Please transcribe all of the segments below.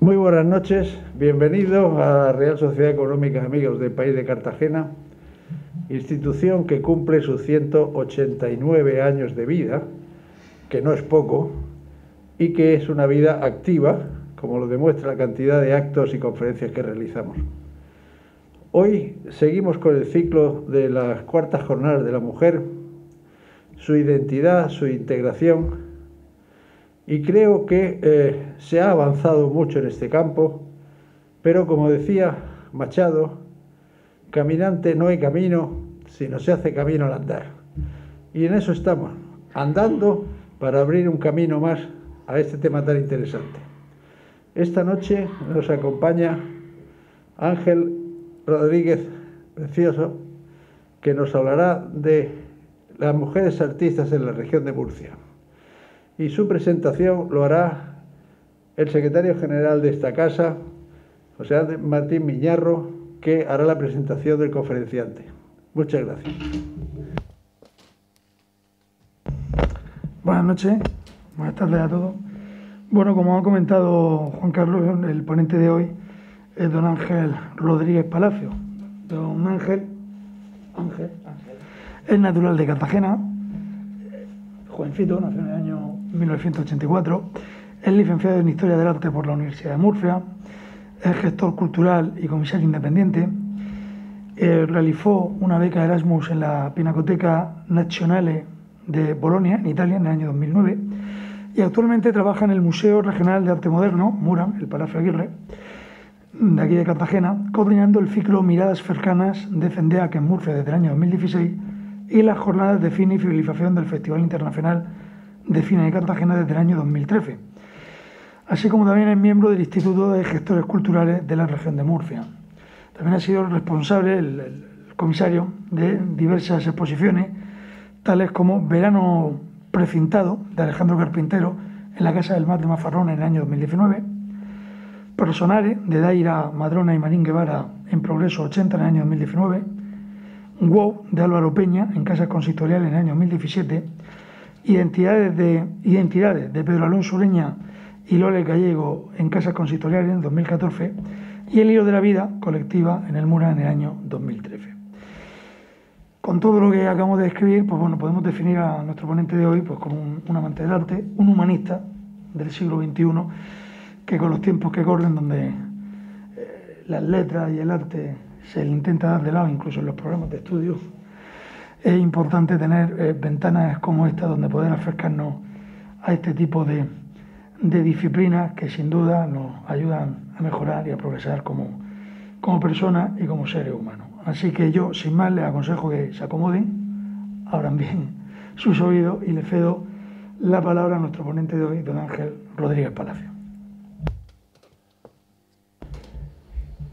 Muy buenas noches, bienvenidos a la Real Sociedad Económica Amigos del País de Cartagena, institución que cumple sus 189 años de vida, que no es poco, y que es una vida activa, como lo demuestra la cantidad de actos y conferencias que realizamos. Hoy seguimos con el ciclo de las cuartas jornadas de la mujer, su identidad, su integración, y creo que se ha avanzado mucho en este campo, pero como decía Machado, caminante no hay camino, sino se hace camino al andar. Y en eso estamos, andando para abrir un camino más a este tema tan interesante. Esta noche nos acompaña Ángel Rodríguez Precioso, que nos hablará de las mujeres artistas en la región de Murcia. Y su presentación lo hará el secretario general de esta casa, José Martín Miñarro, que hará la presentación del conferenciante. Muchas gracias. Buenas noches, buenas tardes a todos. Bueno, como ha comentado Juan Carlos, el ponente de hoy es don Ángel Rodríguez Palacio. Don Ángel es natural de Cartagena, jovencito, nació en el año 1984, es licenciado en Historia del Arte por la Universidad de Murcia, es gestor cultural y comisario independiente, realizó una beca Erasmus en la Pinacoteca Nazionale de Bolonia, en Italia, en el año 2009, y actualmente trabaja en el Museo Regional de Arte Moderno, Muran, el Palacio Aguirre, de aquí de Cartagena, coordinando el ciclo Miradas Cercanas de CENDEAC en Murcia desde el año 2016 y las jornadas de cine y fidelización del Festival Internacional de Cine de Cartagena desde el año 2013, así como también es miembro del Instituto de Gestores Culturales de la región de Murcia. También ha sido el responsable, el comisario de diversas exposiciones, tales como Verano Precintado, de Alejandro Carpintero, en la Casa del Mar de Mafarrón en el año 2019, Personare, de Daira Madrona y Marín Guevara, en Progreso 80 en el año 2019, Wow, de Álvaro Peña, en Casas Consistoriales en el año 2017, Identidades de Pedro Alonso Ureña y Lole Gallego en Casas Consistoriales en 2014 y El Hilo de la Vida, colectiva en el Mura en el año 2013. Con todo lo que acabamos de describir, pues bueno, podemos definir a nuestro ponente de hoy pues como un amante del arte, un humanista del siglo XXI, que con los tiempos que corren, donde las letras y el arte se le intenta dar de lado, incluso en los programas de estudio, es importante tener ventanas como esta donde poder acercarnos a este tipo de disciplinas que sin duda nos ayudan a mejorar y a progresar como personas y como seres humanos. Así que yo, sin más, les aconsejo que se acomoden, abran bien sus oídos y le cedo la palabra a nuestro ponente de hoy, don Ángel Rodríguez Palacio.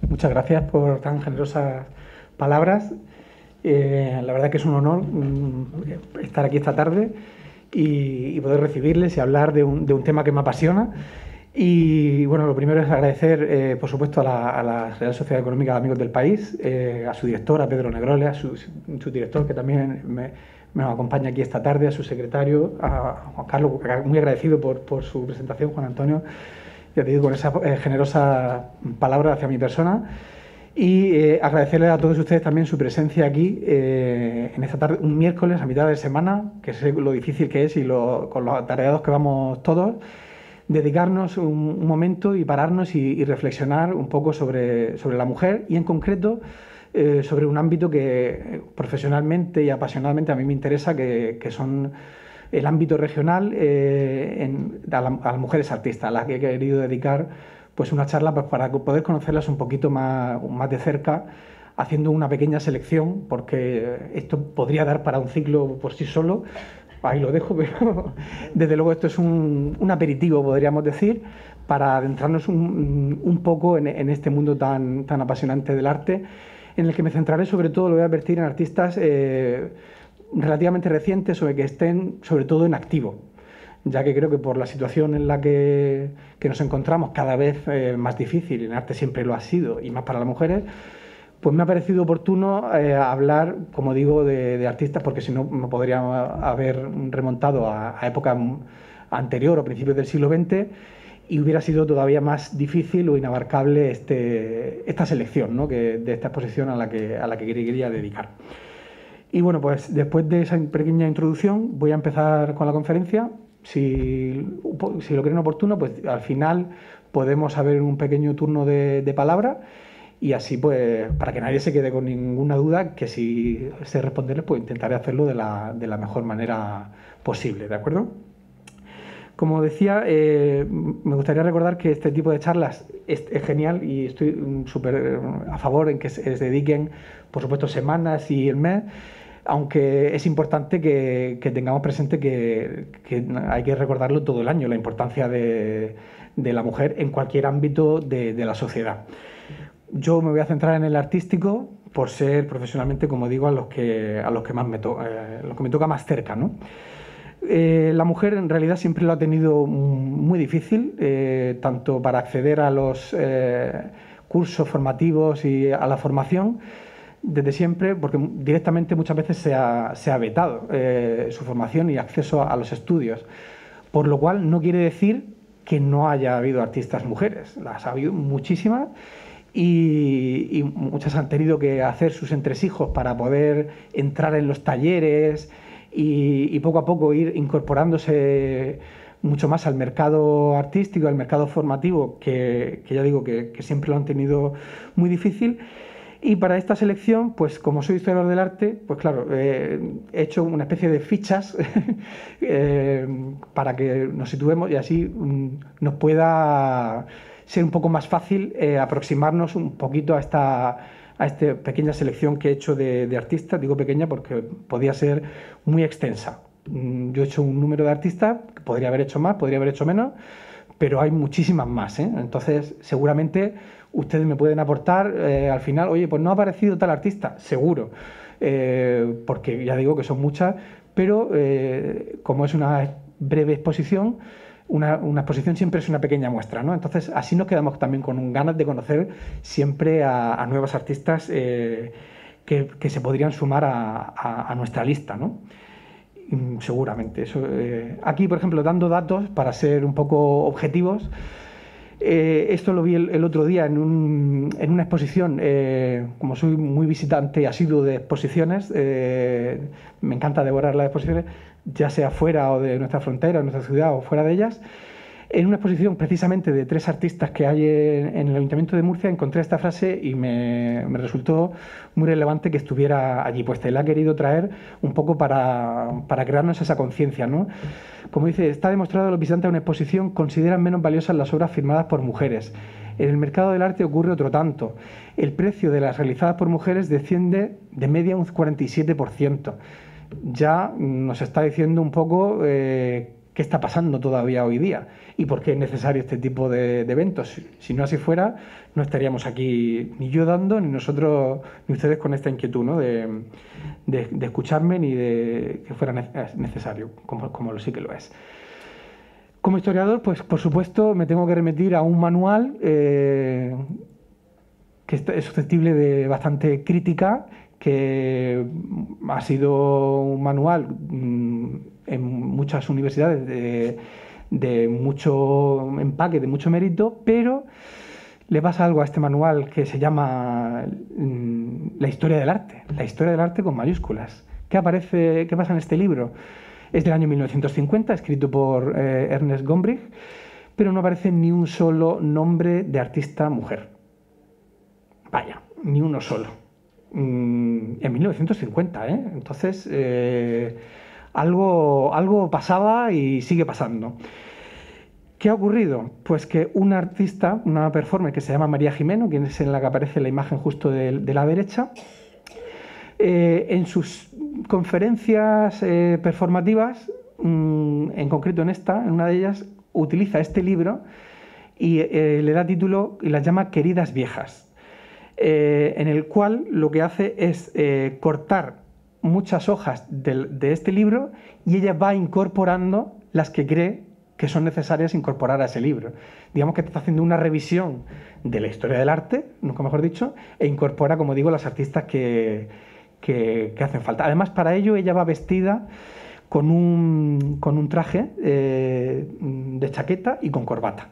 Muchas gracias por tan generosas palabras. La verdad que es un honor estar aquí esta tarde y poder recibirles y hablar de un tema que me apasiona. Y bueno, lo primero es agradecer, por supuesto, a la Real Sociedad Económica de Amigos del País, a su director, a Pedro Negrole, a su director, que también me acompaña aquí esta tarde, a su secretario, a Juan Carlos, muy agradecido por su presentación, Juan Antonio, ya te digo, con esa generosa palabra hacia mi persona. Y agradecerles a todos ustedes también su presencia aquí en esta tarde, un miércoles a mitad de semana, que sé lo difícil que es y con los atareados que vamos todos, dedicarnos un momento y pararnos y reflexionar un poco sobre la mujer y en concreto sobre un ámbito que profesionalmente y apasionadamente a mí me interesa, que son el ámbito regional a las mujeres artistas, a las que he querido dedicar pues una charla pues, para poder conocerlas un poquito más de cerca, haciendo una pequeña selección, porque esto podría dar para un ciclo por sí solo. Ahí lo dejo, pero desde luego esto es un aperitivo, podríamos decir, para adentrarnos un poco en este mundo tan apasionante del arte, en el que me centraré sobre todo, lo voy a advertir, en artistas relativamente recientes o que estén sobre todo en activo, ya que creo que por la situación en la que nos encontramos, cada vez más difícil, y en arte siempre lo ha sido, y más para las mujeres, pues me ha parecido oportuno hablar, como digo, de artistas, porque si no me podría haber remontado a época anterior o principios del siglo XX, y hubiera sido todavía más difícil o inabarcable esta selección, ¿no?, de esta exposición a la que quería dedicar. Y bueno, pues después de esa pequeña introducción voy a empezar con la conferencia. Si lo creen oportuno, pues al final podemos haber un pequeño turno de palabra, y así, pues, para que nadie se quede con ninguna duda, que si sé responderles, pues intentaré hacerlo de la mejor manera posible, ¿de acuerdo? Como decía, me gustaría recordar que este tipo de charlas es genial, y estoy súper a favor en que se dediquen, por supuesto, semanas y el mes, aunque es importante que tengamos presente que hay que recordarlo todo el año, la importancia de la mujer en cualquier ámbito de la sociedad. Yo me voy a centrar en el artístico por ser profesionalmente, como digo, a los que más me toca más cerca, ¿no? La mujer en realidad siempre lo ha tenido muy difícil, tanto para acceder a los cursos formativos y a la formación, desde siempre, porque directamente muchas veces se ha vetado su formación y acceso a los estudios, por lo cual no quiere decir que no haya habido artistas mujeres. Las ha habido muchísimas, y muchas han tenido que hacer sus entresijos para poder entrar en los talleres y poco a poco ir incorporándose mucho más al mercado artístico, al mercado formativo, que ya digo que siempre lo han tenido muy difícil. Y para esta selección, pues como soy historiador del arte, pues claro, he hecho una especie de fichas para que nos situemos y así nos pueda ser un poco más fácil aproximarnos un poquito a esta pequeña selección que he hecho de artistas. Digo pequeña porque podía ser muy extensa. Yo he hecho un número de artistas, podría haber hecho más, podría haber hecho menos, pero hay muchísimas más, ¿eh? Entonces, seguramente ustedes me pueden aportar al final, oye, pues no ha aparecido tal artista, seguro, porque ya digo que son muchas, pero como es una breve exposición, una exposición siempre es una pequeña muestra, ¿no? Entonces, así nos quedamos también con ganas de conocer siempre a nuevos artistas que se podrían sumar a nuestra lista, ¿no? Seguramente. Aquí, por ejemplo, dando datos para ser un poco objetivos, esto lo vi el otro día en una exposición. Como soy muy visitante asiduo de exposiciones, me encanta devorar las exposiciones, ya sea fuera o de nuestra frontera, de nuestra ciudad o fuera de ellas. En una exposición precisamente de 3 artistas que hay en el Ayuntamiento de Murcia, encontré esta frase y me resultó muy relevante que estuviera allí puesta. Y la he querido traer un poco para crearnos esa conciencia, ¿no? Como dice, está demostrado que los visitantes a una exposición consideran menos valiosas las obras firmadas por mujeres. En el mercado del arte ocurre otro tanto. El precio de las realizadas por mujeres desciende de media un 47%. Ya nos está diciendo un poco qué está pasando todavía hoy día y por qué es necesario este tipo de eventos. Si no así fuera, no estaríamos aquí ni yo dando, ni nosotros, ni ustedes con esta inquietud, ¿no?, de escucharme, ni de que fuera necesario, como sí que lo es. Como historiador, pues por supuesto me tengo que remitir a un manual que es susceptible de bastante crítica, que ha sido un manual en muchas universidades de mucho empaque, de mucho mérito, pero le pasa algo a este manual que se llama la historia del arte con mayúsculas. ¿Qué pasa en este libro? Es del año 1950, escrito por Ernest Gombrich, pero no aparece ni un solo nombre de artista mujer. Vaya, ni uno solo. En 1950, ¿eh? Entonces, algo pasaba y sigue pasando. ¿Qué ha ocurrido? Pues que una artista, una performer que se llama María Jimeno, quien es en la que aparece la imagen justo de la derecha, en sus conferencias performativas, en concreto en una de ellas, utiliza este libro y le da título y las llama Queridas Viejas. En el cual lo que hace es cortar muchas hojas de este libro y ella va incorporando las que cree que son necesarias incorporar a ese libro. Digamos que está haciendo una revisión de la historia del arte, nunca mejor dicho, e incorpora, como digo, las artistas que hacen falta. Además, para ello ella va vestida con un traje de chaqueta y con corbata.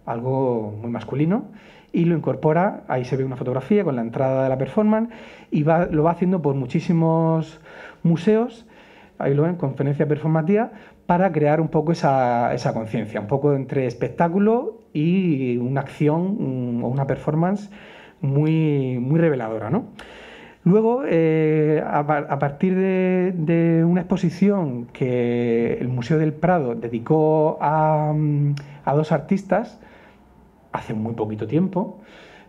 algo muy masculino, y lo incorpora, ahí se ve una fotografía con la entrada de la performance, y lo va haciendo por muchísimos museos, ahí lo ven, conferencia performativa, para crear un poco esa conciencia, un poco entre espectáculo y una acción o una performance muy, muy reveladora, ¿no? Luego, a partir de una exposición que el Museo del Prado dedicó a dos artistas hace muy poquito tiempo,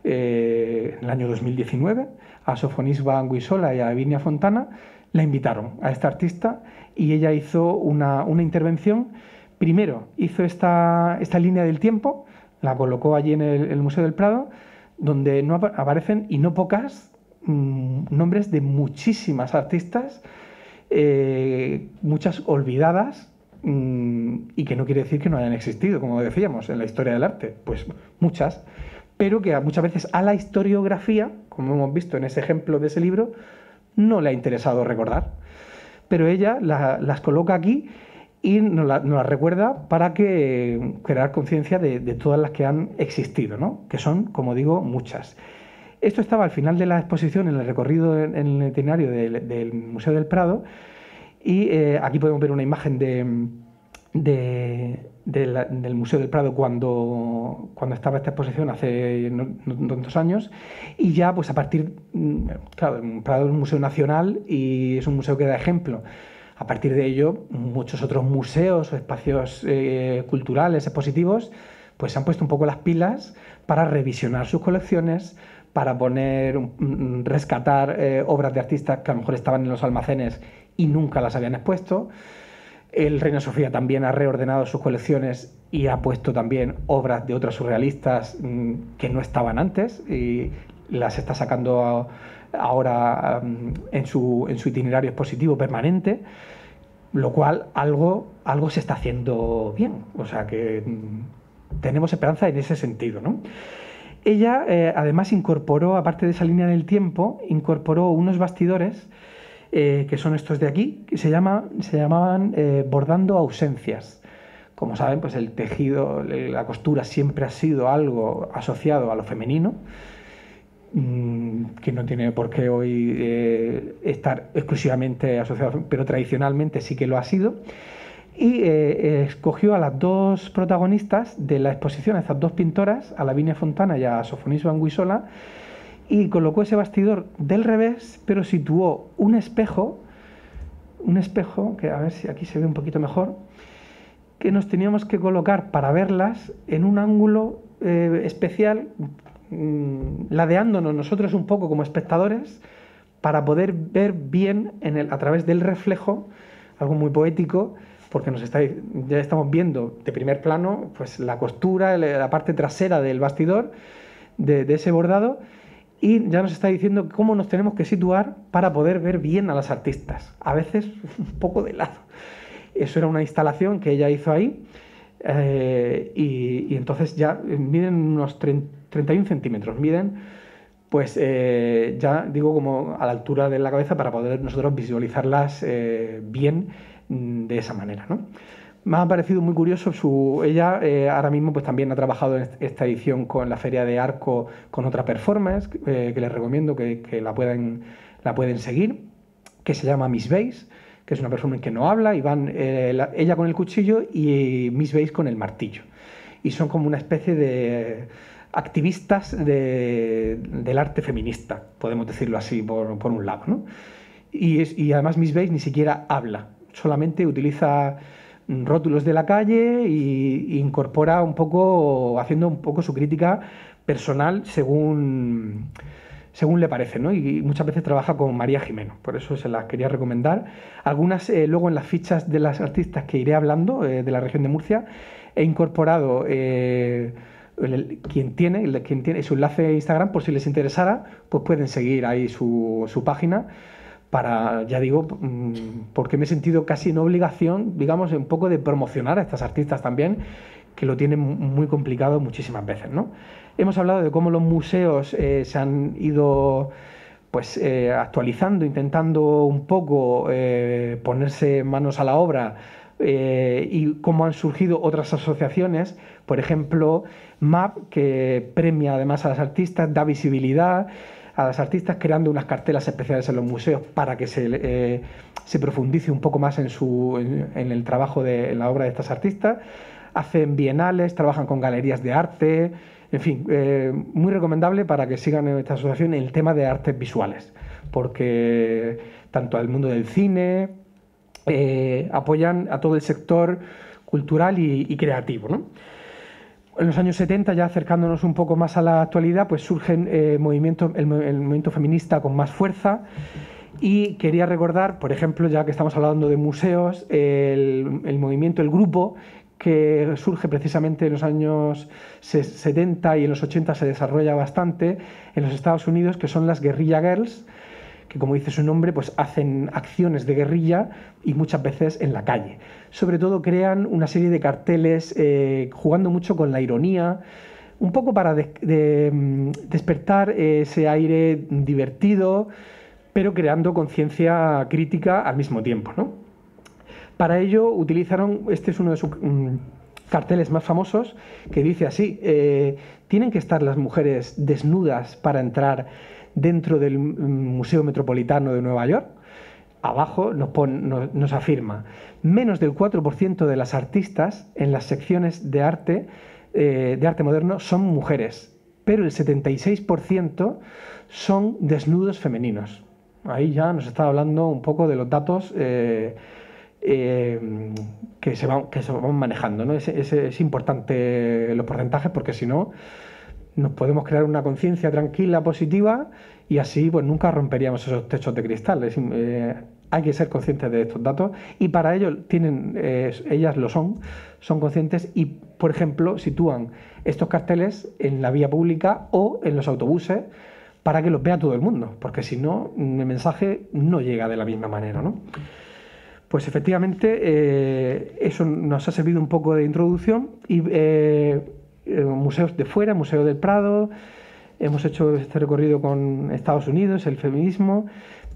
en el año 2019, a Sofonisba Anguissola y a Lavinia Fontana, la invitaron a esta artista y ella hizo una intervención. Primero hizo esta línea del tiempo, la colocó allí en el Museo del Prado, donde no aparecen, y no pocas, nombres de muchísimas artistas, muchas olvidadas, y que no quiere decir que no hayan existido, como decíamos, en la historia del arte, pues muchas, pero que muchas veces a la historiografía, como hemos visto en ese ejemplo de ese libro, no le ha interesado recordar. Pero ella las coloca aquí y nos las recuerda para crear conciencia de todas las que han existido, ¿no? Que son, como digo, muchas. Esto estaba al final de la exposición, en el recorrido en el itinerario del Museo del Prado, y aquí podemos ver una imagen del Museo del Prado cuando estaba esta exposición hace no tantos años, y ya pues a partir, claro, el Prado es un museo nacional y es un museo que da ejemplo. A partir de ello, muchos otros museos o espacios culturales, expositivos, pues se han puesto un poco las pilas para revisionar sus colecciones, para rescatar obras de artistas que a lo mejor estaban en los almacenes y nunca las habían expuesto. El Reina Sofía también ha reordenado sus colecciones y ha puesto también obras de otras surrealistas que no estaban antes, y las está sacando ahora en su itinerario expositivo permanente, lo cual algo se está haciendo bien. O sea que tenemos esperanza en ese sentido, ¿no? Ella además incorporó, aparte de esa línea del tiempo, incorporó unos bastidores que son estos de aquí, que se llamaban bordando ausencias. Como saben, pues el tejido, la costura siempre ha sido algo asociado a lo femenino, que no tiene por qué hoy estar exclusivamente asociado, pero tradicionalmente sí que lo ha sido. Y escogió a las dos protagonistas de la exposición, a estas dos pintoras, a Lavinia Fontana y a Sofonisba Anguissola, y colocó ese bastidor del revés, pero situó un espejo, que a ver si aquí se ve un poquito mejor, que nos teníamos que colocar para verlas en un ángulo especial, ladeándonos nosotros un poco como espectadores, para poder ver bien a través del reflejo, algo muy poético, porque ya estamos viendo de primer plano pues la costura, la parte trasera del bastidor, de ese bordado, y ya nos está diciendo cómo nos tenemos que situar para poder ver bien a las artistas, a veces un poco de lado. Eso era una instalación que ella hizo ahí, y entonces ya miden unos 31 centímetros, pues ya digo como a la altura de la cabeza, para poder nosotros visualizarlas bien de esa manera, ¿no? Me ha parecido muy curioso ella ahora mismo pues también ha trabajado en esta edición con la Feria de Arco, con otra performance que les recomiendo que la pueden seguir, que se llama Miss Base, que es una performance que no habla, y van ella con el cuchillo y Miss Base con el martillo, y son como una especie de activistas del arte feminista, podemos decirlo así por un lado, ¿no? Y además Miss Base ni siquiera habla, solamente utiliza rótulos de la calle e incorpora haciendo un poco su crítica personal según le parece, ¿no? Y muchas veces trabaja con María Jimeno, por eso se las quería recomendar. Algunas luego en las fichas de las artistas que iré hablando de la región de Murcia he incorporado quien tiene su enlace de Instagram, por si les interesara, pues pueden seguir ahí su página, para, ya digo, porque me he sentido casi en obligación, digamos, un poco de promocionar a estas artistas también, que lo tienen muy complicado muchísimas veces, ¿no? Hemos hablado de cómo los museos se han ido pues actualizando, intentando un poco ponerse manos a la obra y cómo han surgido otras asociaciones, por ejemplo, MAP, que premia además a las artistas, da visibilidad a las artistas creando unas cartelas especiales en los museos para que se profundice un poco más en el trabajo en la obra de estas artistas. Hacen bienales, trabajan con galerías de arte, en fin, muy recomendable para que sigan en esta asociación el tema de artes visuales, porque tanto al mundo del cine apoyan a todo el sector cultural y creativo, ¿no? En los años 70, ya acercándonos un poco más a la actualidad, pues surgen el movimiento feminista con más fuerza. Y quería recordar, por ejemplo, ya que estamos hablando de museos, el movimiento, el grupo que surge precisamente en los años 70 y en los 80 se desarrolla bastante en los Estados Unidos, que son las Guerrilla Girls, que como dice su nombre, pues hacen acciones de guerrilla y muchas veces en la calle. Sobre todo crean una serie de carteles jugando mucho con la ironía, un poco para despertar ese aire divertido, pero creando conciencia crítica al mismo tiempo, ¿no? Para ello utilizaron, este es uno de sus carteles más famosos, que dice así: tienen que estar las mujeres desnudas para entrar dentro del Museo Metropolitano de Nueva York. Abajo nos afirma: menos del 4% de las artistas en las secciones de arte moderno son mujeres, pero el 76% son desnudos femeninos. Ahí ya nos está hablando un poco de los datos que se van manejando, ¿no? Es importante los porcentajes, porque si no nos podemos crear una conciencia tranquila, positiva, y así pues nunca romperíamos esos techos de cristal. Hay que ser conscientes de estos datos, y para ello ellas lo son conscientes, y por ejemplo sitúan estos carteles en la vía pública o en los autobuses para que los vea todo el mundo, porque si no el mensaje no llega de la misma manera, ¿no? Pues efectivamente eso nos ha servido un poco de introducción. Y museos de fuera, Museo del Prado, hemos hecho este recorrido con Estados Unidos, el feminismo,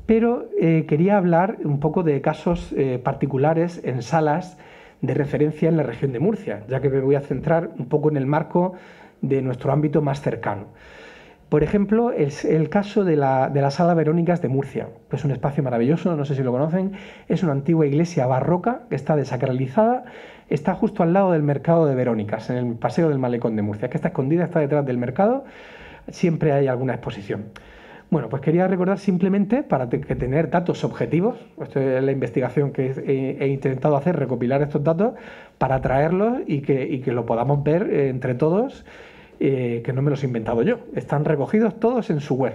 pero quería hablar un poco de casos particulares en salas de referencia en la región de Murcia, ya que me voy a centrar un poco en el marco de nuestro ámbito más cercano. Por ejemplo, es el caso de la Sala Verónicas de Murcia, que es un espacio maravilloso, no sé si lo conocen. Es una antigua iglesia barroca que está desacralizada, está justo al lado del mercado de Verónicas, en el Paseo del Malecón de Murcia, que está escondida, está detrás del mercado, siempre hay alguna exposición. Bueno, pues quería recordar simplemente, para tener datos objetivos, esto es la investigación que he intentado hacer, recopilar estos datos para traerlos y que lo podamos ver entre todos, que no me los he inventado yo, están recogidos todos en su web.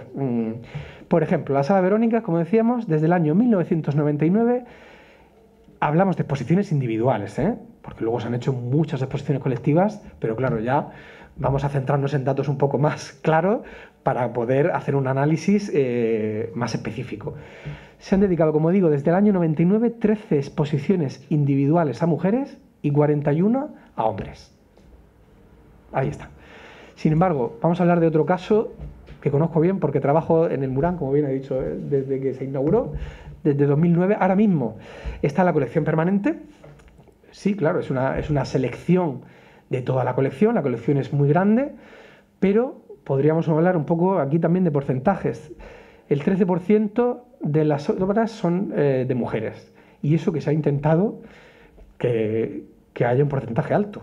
Por ejemplo, la Sala Verónica, como decíamos, desde el año 1999 hablamos de exposiciones individuales, porque luego se han hecho muchas exposiciones colectivas, pero claro, ya vamos a centrarnos en datos un poco más claros para poder hacer un análisis más específico. Se han dedicado, como digo, desde el año 99, 13 exposiciones individuales a mujeres y 41 a hombres. Ahí está. Sin embargo, vamos a hablar de otro caso que conozco bien porque trabajo en el Murán, como bien he dicho, desde que se inauguró, desde 2009. Ahora mismo está la colección permanente. Sí, claro, es una selección de toda la colección es muy grande, pero podríamos hablar un poco aquí también de porcentajes. El 13% de las obras son de mujeres, y eso que se ha intentado que haya un porcentaje alto.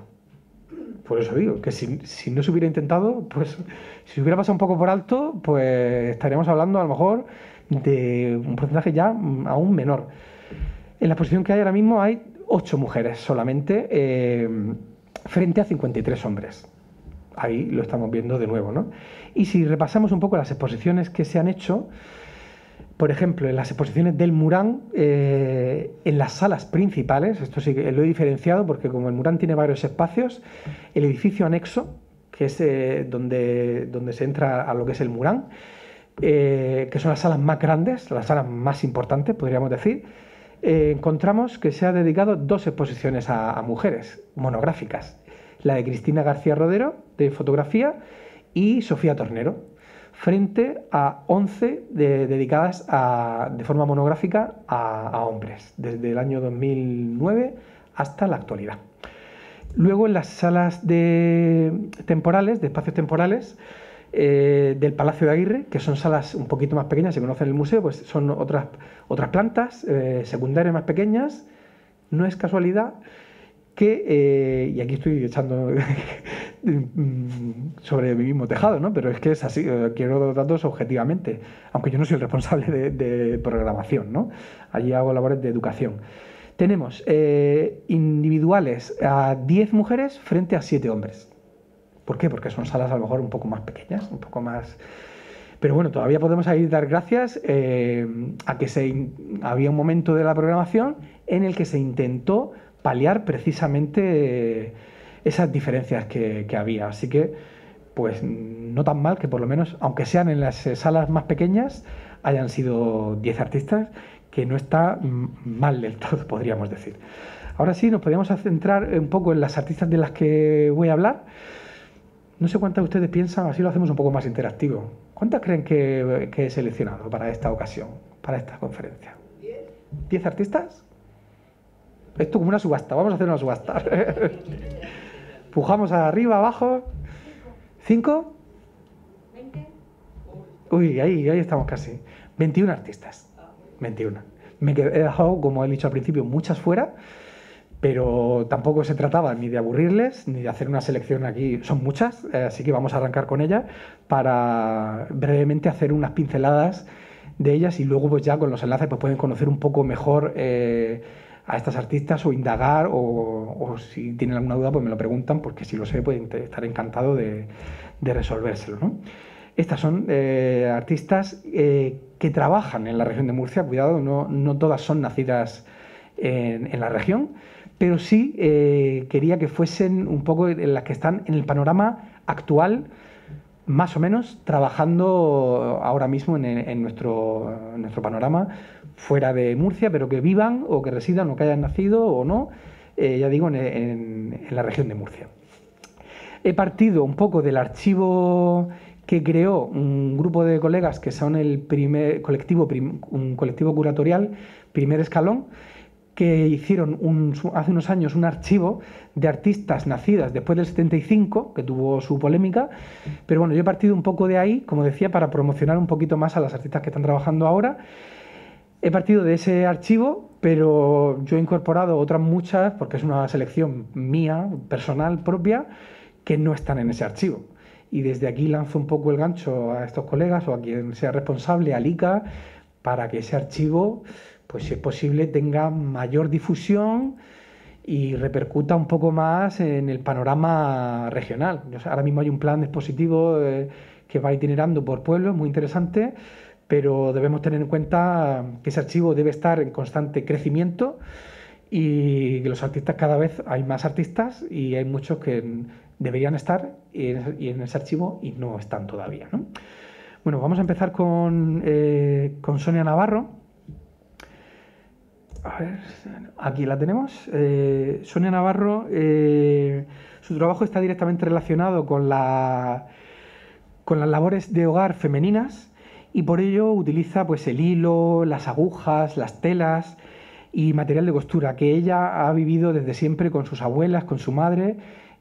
Por eso digo que si no se hubiera intentado, pues si hubiera pasado un poco por alto, pues estaríamos hablando a lo mejor de un porcentaje ya aún menor. En la exposición que hay ahora mismo hay 8 mujeres solamente, frente a 53 hombres. Ahí lo estamos viendo de nuevo, ¿no? Y si repasamos un poco las exposiciones que se han hecho, por ejemplo, en las exposiciones del Murán, en las salas principales, esto sí que lo he diferenciado porque como el Murán tiene varios espacios, el edificio anexo, que es donde se entra a lo que es el Murán, que son las salas más grandes, las salas más importantes, podríamos decir, encontramos que se ha dedicado 2 exposiciones a mujeres monográficas, la de Cristina García Rodero, de fotografía, y Sofía Tornero, frente a 11 dedicadas de forma monográfica a hombres, desde el año 2009 hasta la actualidad. Luego en las salas de espacios temporales del Palacio de Aguirre, que son salas un poquito más pequeñas, se conocen en el museo, pues son otras plantas secundarias más pequeñas. No es casualidad que, y aquí estoy echando sobre mi mismo tejado, ¿no? Pero es que es así, quiero datos objetivamente, aunque yo no soy el responsable de programación, ¿no? Allí hago labores de educación. Tenemos individuales a 10 mujeres frente a 7 hombres. ¿Por qué? Porque son salas a lo mejor un poco más pequeñas, un poco más... Pero bueno, todavía podemos ahí dar gracias a que había un momento de la programación en el que se intentó paliar precisamente esas diferencias que había. Así que, pues no tan mal que por lo menos, aunque sean en las salas más pequeñas, hayan sido 10 artistas, que no está mal del todo, podríamos decir. Ahora sí, nos podríamos centrar un poco en las artistas de las que voy a hablar. No sé cuántas ustedes piensan, así lo hacemos un poco más interactivo. ¿Cuántas creen que he seleccionado para esta ocasión, para esta conferencia? ¿10 artistas? Esto como una subasta, vamos a hacer una subasta. Pujamos arriba, abajo. ¿5? ¿20? Uy, ahí estamos casi. 21 artistas. 21. He dejado, como he dicho al principio, muchas fuera, pero tampoco se trataba ni de aburrirles, ni de hacer una selección aquí. Son muchas, así que vamos a arrancar con ellas para brevemente hacer unas pinceladas de ellas y luego pues ya con los enlaces pues pueden conocer un poco mejor a estas artistas o indagar o si tienen alguna duda pues me lo preguntan, porque si lo sé pues estaré encantado de resolvérselo, ¿no? Estas son artistas que trabajan en la región de Murcia. Cuidado, no todas son nacidas en la región, pero sí quería que fuesen un poco las que están en el panorama actual, más o menos, trabajando ahora mismo en nuestro panorama fuera de Murcia, pero que vivan o que residan o que hayan nacido o no, ya digo, en la región de Murcia. He partido un poco del archivo que creó un grupo de colegas que son el primer colectivo, un colectivo curatorial, Primer Escalón, que hicieron hace unos años un archivo de artistas nacidas después del 75, que tuvo su polémica, pero bueno, yo he partido un poco de ahí, como decía, para promocionar un poquito más a las artistas que están trabajando ahora. He partido de ese archivo, pero yo he incorporado otras muchas, porque es una selección mía, personal, propia, que no están en ese archivo. Y desde aquí lanzo un poco el gancho a estos colegas o a quien sea responsable, al ICA, para que ese archivo, pues si es posible, tenga mayor difusión y repercuta un poco más en el panorama regional. Ahora mismo hay un plan expositivo que va itinerando por pueblos, muy interesante, pero debemos tener en cuenta que ese archivo debe estar en constante crecimiento y que los artistas, cada vez hay más artistas y hay muchos que deberían estar y en ese archivo y no están todavía, ¿no? Bueno, vamos a empezar con Sonia Navarro. A ver, aquí la tenemos. Sonia Navarro, su trabajo está directamente relacionado con las labores de hogar femeninas y por ello utiliza pues el hilo, las agujas, las telas y material de costura que ella ha vivido desde siempre con sus abuelas, con su madre,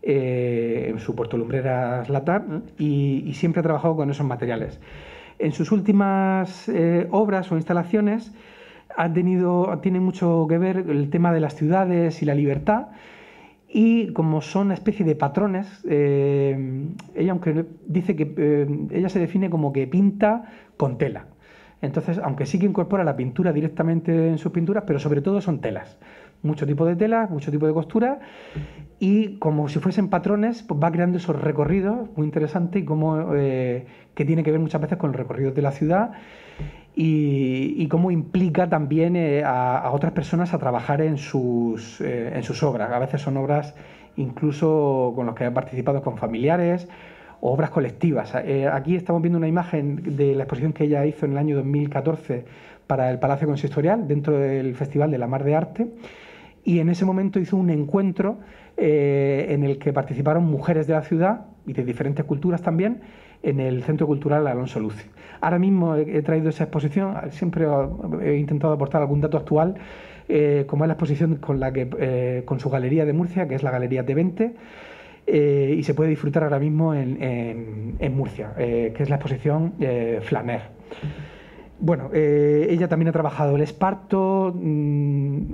en su portolumbreras Latar, y siempre ha trabajado con esos materiales. En sus últimas obras o instalaciones tiene mucho que ver el tema de las ciudades y la libertad, y como son una especie de patrones, ella, aunque dice que ella se define como que pinta con tela. Entonces, aunque sí que incorpora la pintura directamente en sus pinturas, pero sobre todo son telas. Mucho tipo de tela, mucho tipo de costura, y como si fuesen patrones, pues va creando esos recorridos muy interesantes y como que tiene que ver muchas veces con los recorridos de la ciudad y cómo implica también a otras personas a trabajar en sus obras. A veces son obras incluso con las que han participado con familiares, o obras colectivas. Aquí estamos viendo una imagen de la exposición que ella hizo en el año 2014 para el Palacio Consistorial, dentro del Festival de la Mar de Arte, y en ese momento hizo un encuentro en el que participaron mujeres de la ciudad y de diferentes culturas también, en el Centro Cultural Alonso Luce. Ahora mismo he traído esa exposición, siempre he intentado aportar algún dato actual, como es la exposición con su galería de Murcia, que es la Galería T20, y se puede disfrutar ahora mismo en Murcia, que es la exposición Flaner. Bueno, ella también ha trabajado el esparto,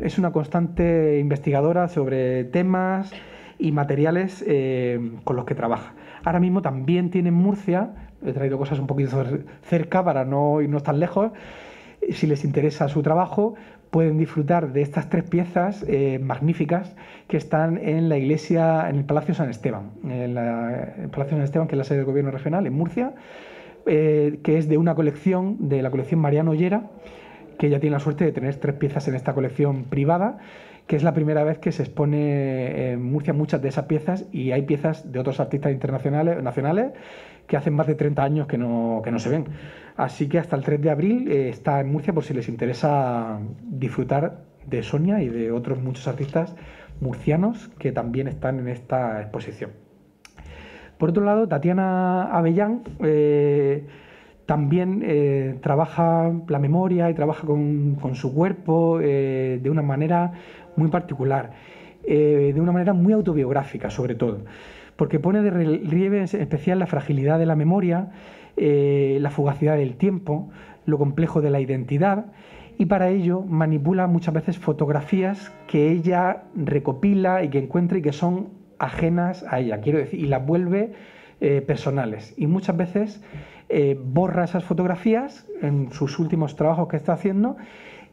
es una constante investigadora sobre temas y materiales con los que trabaja. Ahora mismo también tiene en Murcia, he traído cosas un poquito cerca para no irnos tan lejos. Si les interesa su trabajo, pueden disfrutar de estas 3 piezas magníficas que están en la iglesia, en el Palacio San Esteban, el Palacio San Esteban, que es la sede del Gobierno Regional en Murcia, que es de una colección, de la colección Mariano Ollera, que ella tiene la suerte de tener 3 piezas en esta colección privada, que es la primera vez que se expone en Murcia muchas de esas piezas, y hay piezas de otros artistas internacionales, nacionales, que hacen más de 30 años que no se ven. Así que hasta el 3 de abril está en Murcia por si les interesa disfrutar de Sonia y de otros muchos artistas murcianos que también están en esta exposición. Por otro lado, Tatiana Avellán también trabaja la memoria y trabaja con su cuerpo de una manera muy particular, de una manera muy autobiográfica sobre todo, porque pone de relieve en especial la fragilidad de la memoria, la fugacidad del tiempo, lo complejo de la identidad, y para ello manipula muchas veces fotografías que ella recopila y que encuentra y que son ajenas a ella, quiero decir, y las vuelve personales. Y muchas veces borra esas fotografías en sus últimos trabajos que está haciendo,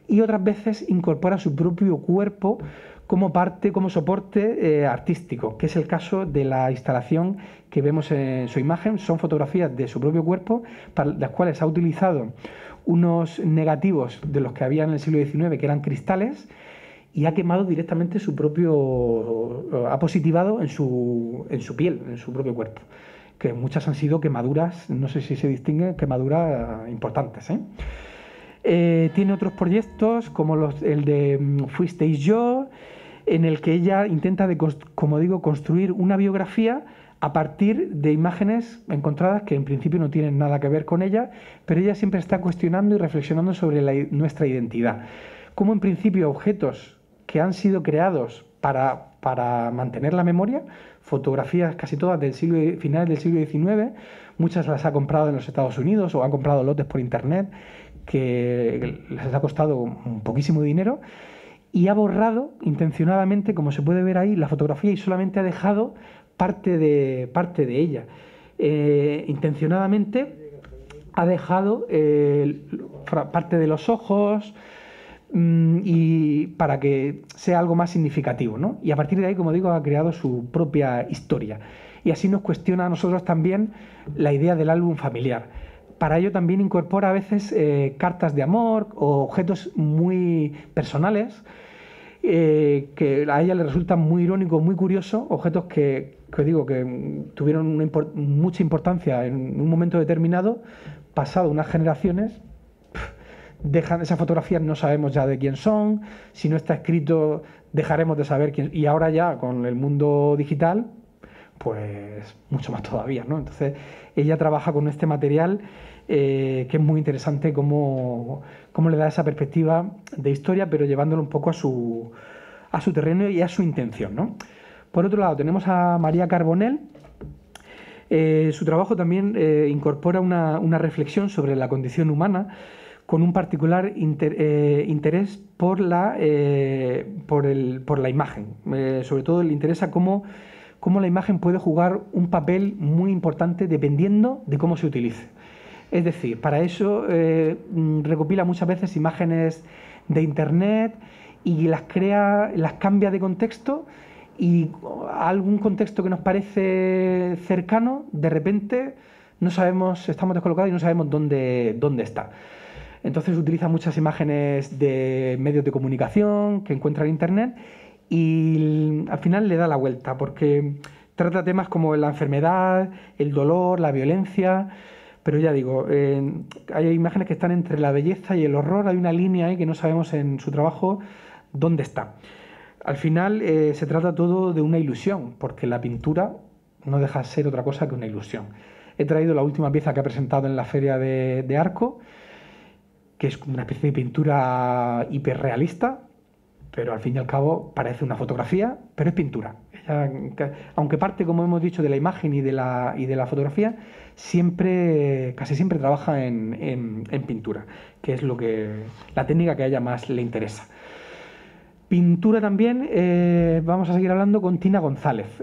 y otras veces incorpora su propio cuerpo como parte, como soporte artístico, que es el caso de la instalación que vemos en su imagen. Son fotografías de su propio cuerpo, para las cuales ha utilizado unos negativos de los que había en el siglo XIX, que eran cristales, y ha quemado directamente su propio, ha positivado en su piel, en su propio cuerpo, que muchas han sido quemaduras, no sé si se distinguen, quemaduras importantes, tiene otros proyectos como el de Fuisteis yo, en el que ella intenta, como digo, construir una biografía a partir de imágenes encontradas que en principio no tienen nada que ver con ella, pero ella siempre está cuestionando y reflexionando sobre nuestra identidad. Como en principio objetos que han sido creados para mantener la memoria, fotografías casi todas del finales del siglo XIX, muchas las ha comprado en los Estados Unidos o han comprado lotes por internet que les ha costado un poquísimo dinero, y ha borrado intencionadamente, como se puede ver ahí, la fotografía, y solamente ha dejado parte de ella. Intencionadamente ha dejado parte de los ojos, y para que sea algo más significativo, ¿no? Y a partir de ahí, como digo, ha creado su propia historia, y así nos cuestiona a nosotros también la idea del álbum familiar. Para ello también incorpora a veces cartas de amor o objetos muy personales, que a ella le resultan muy irónicos, muy curiosos, objetos que tuvieron mucha importancia en un momento determinado, pasado unas generaciones, dejan esas fotografías, no sabemos ya de quién son, si no está escrito dejaremos de saber quién, y ahora ya con el mundo digital, pues mucho más todavía, ¿no? Entonces ella trabaja con este material que es muy interesante, cómo le da esa perspectiva de historia, pero llevándolo un poco a su terreno y a su intención, ¿no? Por otro lado tenemos a María Carbonell. Su trabajo también incorpora una reflexión sobre la condición humana, con un particular interés por la imagen. Sobre todo le interesa cómo la imagen puede jugar un papel muy importante dependiendo de cómo se utilice. Es decir, para eso recopila muchas veces imágenes de internet y las cambia de contexto, y algún contexto que nos parece cercano, de repente no sabemos, estamos descolocados y no sabemos dónde está. Entonces utiliza muchas imágenes de medios de comunicación que encuentra en internet, y al final le da la vuelta, porque trata temas como la enfermedad, el dolor, la violencia, pero ya digo, hay imágenes que están entre la belleza y el horror, hay una línea ahí que no sabemos en su trabajo dónde está. Al final se trata todo de una ilusión, porque la pintura no deja de ser otra cosa que una ilusión. he traído la última pieza que ha presentado en la Feria de Arco, que es una especie de pintura hiperrealista, pero al fin y al cabo parece una fotografía, pero es pintura. Ella, aunque parte, como hemos dicho, de la imagen y de la fotografía, casi siempre trabaja en pintura, que es la técnica que a ella más le interesa. Pintura también, vamos a seguir hablando con Tina González.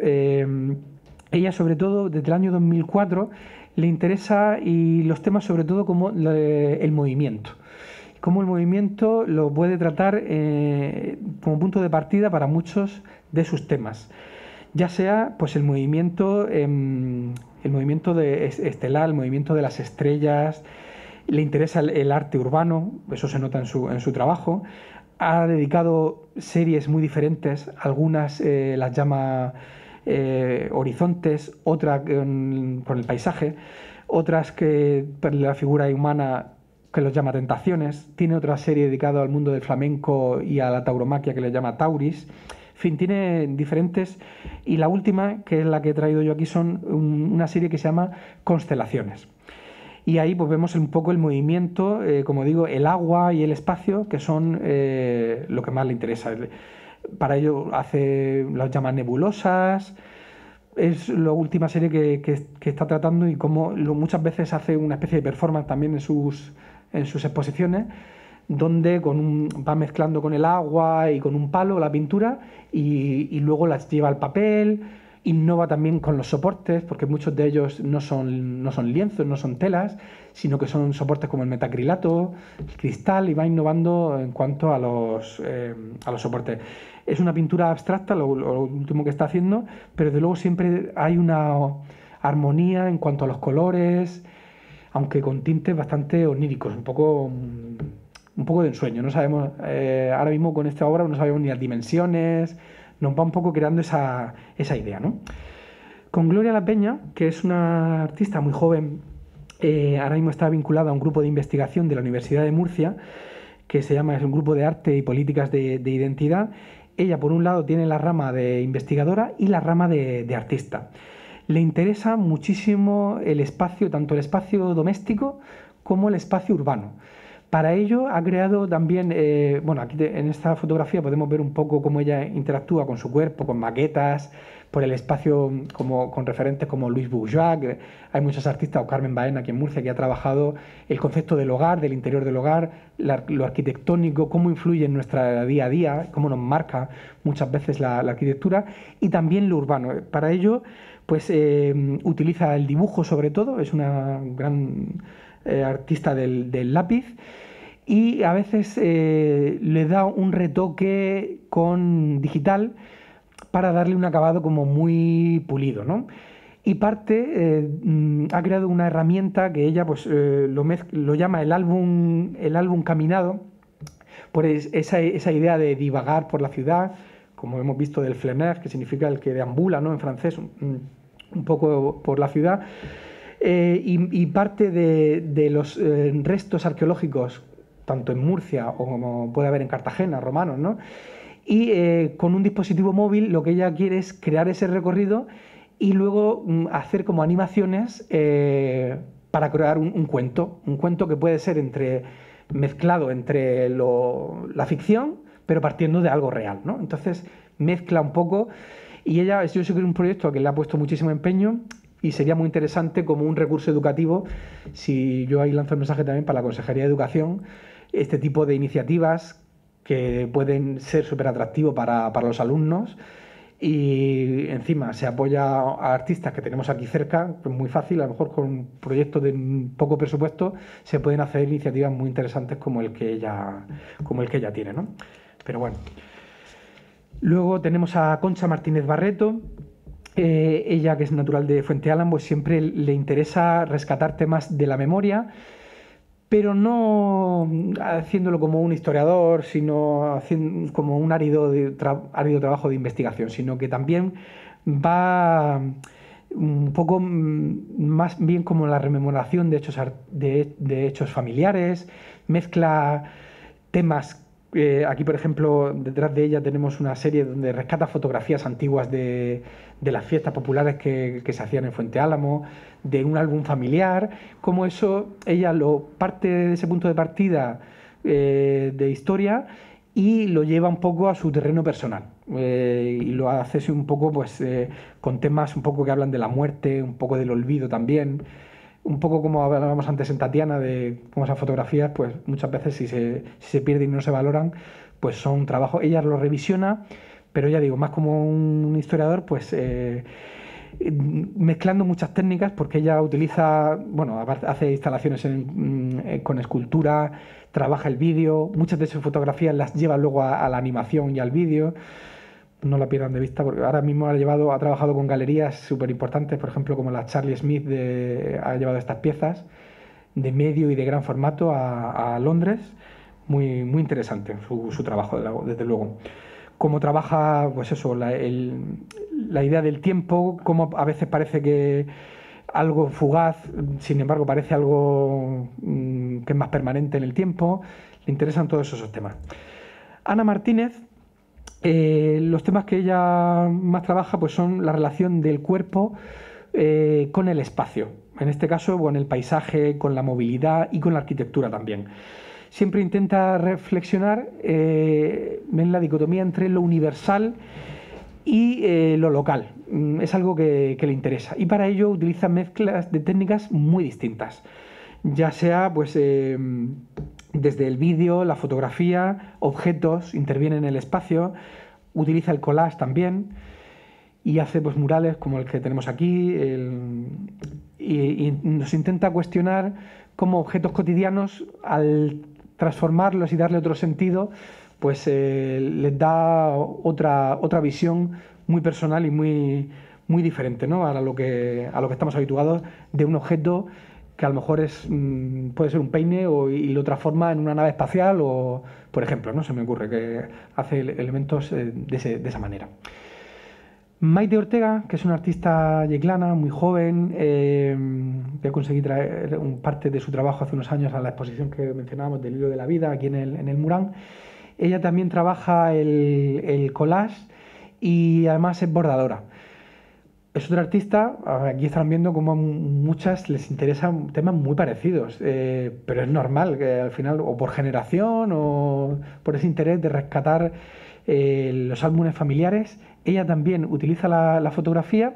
Ella, sobre todo, desde el año 2004, le interesa y los temas sobre todo como el movimiento. Cómo el movimiento lo puede tratar como punto de partida para muchos de sus temas. Ya sea pues el movimiento estelar, el movimiento de las estrellas, le interesa el arte urbano, eso se nota en su trabajo. Ha dedicado series muy diferentes, algunas las llama horizontes, otras con el paisaje, otras que la figura humana que los llama tentaciones, tiene otra serie dedicada al mundo del flamenco y a la tauromaquia que le llama Tauris. En fin, tiene diferentes, y la última, que es la que he traído yo aquí, son una serie que se llama Constelaciones. Y ahí pues vemos un poco el movimiento, como digo, el agua y el espacio, que son lo que más le interesa. Para ello las llama nebulosas. Es la última serie que está tratando, y como muchas veces hace una especie de performance también en sus exposiciones, donde va mezclando con el agua y con un palo la pintura y luego las lleva al papel. Innova también con los soportes, porque muchos de ellos no son lienzos, no son telas, sino que son soportes como el metacrilato, el cristal, y va innovando en cuanto a los soportes. Es una pintura abstracta, lo último que está haciendo, pero desde luego siempre hay una armonía en cuanto a los colores, aunque con tintes bastante oníricos, un poco de ensueño. No sabemos, ahora mismo con esta obra no sabemos ni las dimensiones. Nos va un poco creando esa idea, ¿no? Con Gloria La Peña, que es una artista muy joven, ahora mismo está vinculada a un grupo de investigación de la Universidad de Murcia, que es un grupo de arte y políticas de identidad. Ella, por un lado, tiene la rama de investigadora y la rama de artista. Le interesa muchísimo el espacio, tanto el espacio doméstico como el espacio urbano. Para ello ha creado también, aquí en esta fotografía podemos ver un poco cómo ella interactúa con su cuerpo, con maquetas, por el espacio con referentes como Luis Bourgeois. Hay muchos artistas, o Carmen Baena aquí en Murcia, que ha trabajado el concepto del hogar, del interior del hogar, lo arquitectónico, cómo influye en nuestra día a día, cómo nos marca muchas veces la arquitectura, y también lo urbano. Para ello, pues utiliza el dibujo sobre todo, es una gran artista del lápiz, y a veces le da un retoque con digital para darle un acabado como muy pulido, ¿no? Y ha creado una herramienta que ella pues lo llama el álbum caminado, por esa idea de divagar por la ciudad, como hemos visto del flâner, que significa el que deambula, ¿no?, en francés, un poco por la ciudad. Y parte de los restos arqueológicos, tanto en Murcia o como puede haber en Cartagena, romanos, ¿no? Y con un dispositivo móvil lo que ella quiere es crear ese recorrido y luego hacer como animaciones para crear un cuento que puede ser mezclado entre la ficción, pero partiendo de algo real, ¿no? Entonces mezcla un poco, y yo sé que es un proyecto que le ha puesto muchísimo empeño, y sería muy interesante como un recurso educativo, si yo ahí lanzo el mensaje también para la Consejería de Educación, este tipo de iniciativas que pueden ser súper atractivos para los alumnos, y encima se apoya a artistas que tenemos aquí cerca, pues muy fácil, a lo mejor con proyectos de poco presupuesto se pueden hacer iniciativas muy interesantes como el que ella tiene, ¿no? Pero bueno. Luego tenemos a Concha Martínez Barreto. Ella, que es natural de Fuente Álamo, pues siempre le interesa rescatar temas de la memoria, pero no haciéndolo como un historiador, sino haciendo como un árido trabajo de investigación, sino que también va un poco más bien como la rememoración de hechos familiares, mezcla temas Aquí, por ejemplo, detrás de ella tenemos una serie donde rescata fotografías antiguas de las fiestas populares que se hacían en Fuente Álamo, de un álbum familiar, como eso ella lo parte de ese punto de partida de historia y lo lleva un poco a su terreno personal. Y lo hace así un poco pues con temas un poco que hablan de la muerte, un poco del olvido también. Un poco como hablábamos antes en Tatiana, de cómo esas fotografías, pues muchas veces si se pierden y no se valoran, pues son trabajos. Ella lo revisiona, pero ya digo, más como un historiador, pues mezclando muchas técnicas, porque ella utiliza, bueno, hace instalaciones con escultura, trabaja el vídeo, muchas de sus fotografías las lleva luego a la animación y al vídeo. No la pierdan de vista, porque ahora mismo ha trabajado con galerías súper importantes, por ejemplo, como la Charlie Smith ha llevado estas piezas de medio y de gran formato a Londres. Muy, muy interesante su trabajo, desde luego. Cómo trabaja, pues eso, la idea del tiempo, cómo a veces parece que algo fugaz, sin embargo parece algo que es más permanente en el tiempo. Le interesan todos esos temas. Ana Martínez, los temas que ella más trabaja pues son la relación del cuerpo con el espacio, en este caso con el paisaje, con la movilidad y con la arquitectura también. Siempre intenta reflexionar en la dicotomía entre lo universal y lo local. Es algo que le interesa y para ello utiliza mezclas de técnicas muy distintas, ya sea pues desde el vídeo, la fotografía, objetos, interviene en el espacio, utiliza el collage también y hace pues murales como el que tenemos aquí y nos intenta cuestionar cómo objetos cotidianos, al transformarlos y darle otro sentido, pues les da otra visión muy personal y muy, muy diferente, ¿no? a lo que estamos habituados de un objeto que a lo mejor puede ser un peine y lo transforma en una nave espacial o, por ejemplo, ¿no? Se me ocurre que hace elementos de esa manera. Maite Ortega, que es una artista yeclana muy joven, que conseguí traer parte de su trabajo hace unos años a la exposición que mencionábamos del hilo de la vida aquí en el Murán. Ella también trabaja el collage y además es bordadora. Es otra artista, aquí están viendo cómo a muchas les interesan temas muy parecidos, pero es normal que al final, o por generación, o por ese interés de rescatar los álbumes familiares, ella también utiliza la fotografía.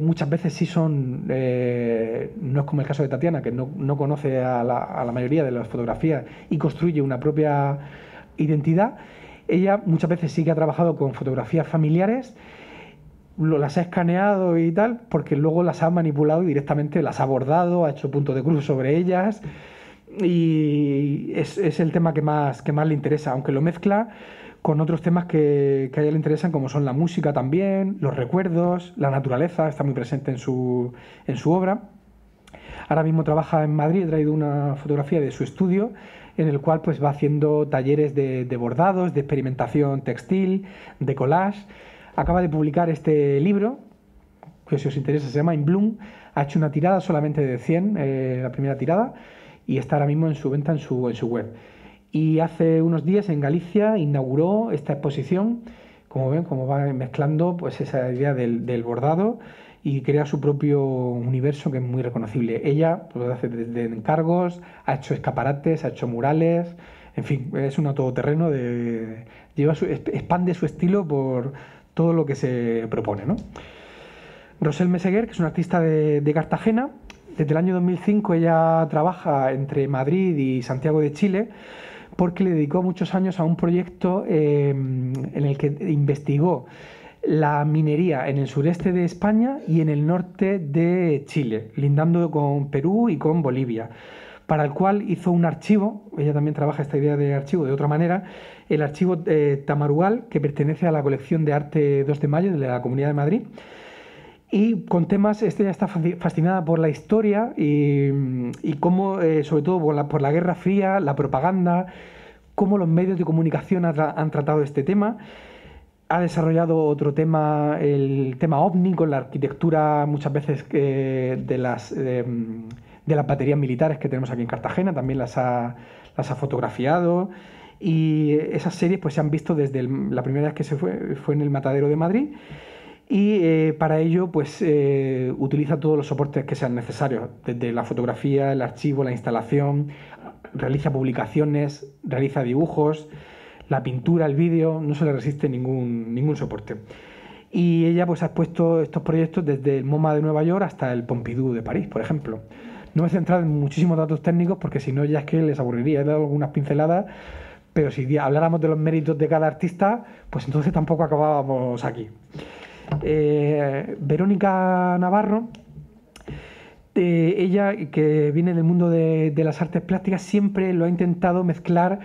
Muchas veces sí son, no es como el caso de Tatiana, que no conoce a la mayoría de las fotografías y construye una propia identidad. Ella muchas veces sí que ha trabajado con fotografías familiares, las ha escaneado y tal, porque luego las ha manipulado y directamente las ha bordado, ha hecho puntos de cruz sobre ellas y es el tema que más le interesa, aunque lo mezcla con otros temas que a ella le interesan, como son la música también, los recuerdos, la naturaleza, está muy presente en su obra. Ahora mismo trabaja en Madrid, he traído una fotografía de su estudio, en el cual pues va haciendo talleres de bordados, de experimentación textil, de collage. Acaba de publicar este libro, que si os interesa se llama In Bloom. Ha hecho una tirada solamente de 100, la primera tirada, y está ahora mismo en su venta en su web. Y hace unos días en Galicia inauguró esta exposición, como ven, como va mezclando pues esa idea del bordado y crea su propio universo que es muy reconocible. Ella pues, hace desde encargos, ha hecho escaparates, ha hecho murales, en fin, es un todoterreno, expande su estilo por todo lo que se propone, ¿no? Rosel Meseguer, que es una artista de Cartagena. Desde el año 2005 ella trabaja entre Madrid y Santiago de Chile porque le dedicó muchos años a un proyecto en el que investigó la minería en el sureste de España y en el norte de Chile, lindando con Perú y con Bolivia, para el cual hizo un archivo. Ella también trabaja esta idea de archivo de otra manera, el archivo Tamarugal, que pertenece a la colección de arte 2 de Mayo de la Comunidad de Madrid, y con temas, ella está fascinada por la historia y cómo, sobre todo por la Guerra Fría, la propaganda, cómo los medios de comunicación han tratado este tema. Ha desarrollado otro tema, el tema ovni, con la arquitectura muchas veces de las baterías militares que tenemos aquí en Cartagena, también las ha fotografiado Y esas series pues se han visto desde la primera vez que se fue en el Matadero de Madrid. Y para ello pues utiliza todos los soportes que sean necesarios, desde la fotografía, el archivo, la instalación, realiza publicaciones, realiza dibujos, la pintura, el vídeo, no se le resiste ningún soporte. Y ella pues ha expuesto estos proyectos desde el MoMA de Nueva York hasta el Pompidou de París, por ejemplo. No me he centrado en muchísimos datos técnicos porque si no ya es que les aburriría. He dado algunas pinceladas, pero si habláramos de los méritos de cada artista, pues entonces tampoco acabábamos aquí. Verónica Navarro, ella que viene del mundo de las artes plásticas, siempre lo ha intentado mezclar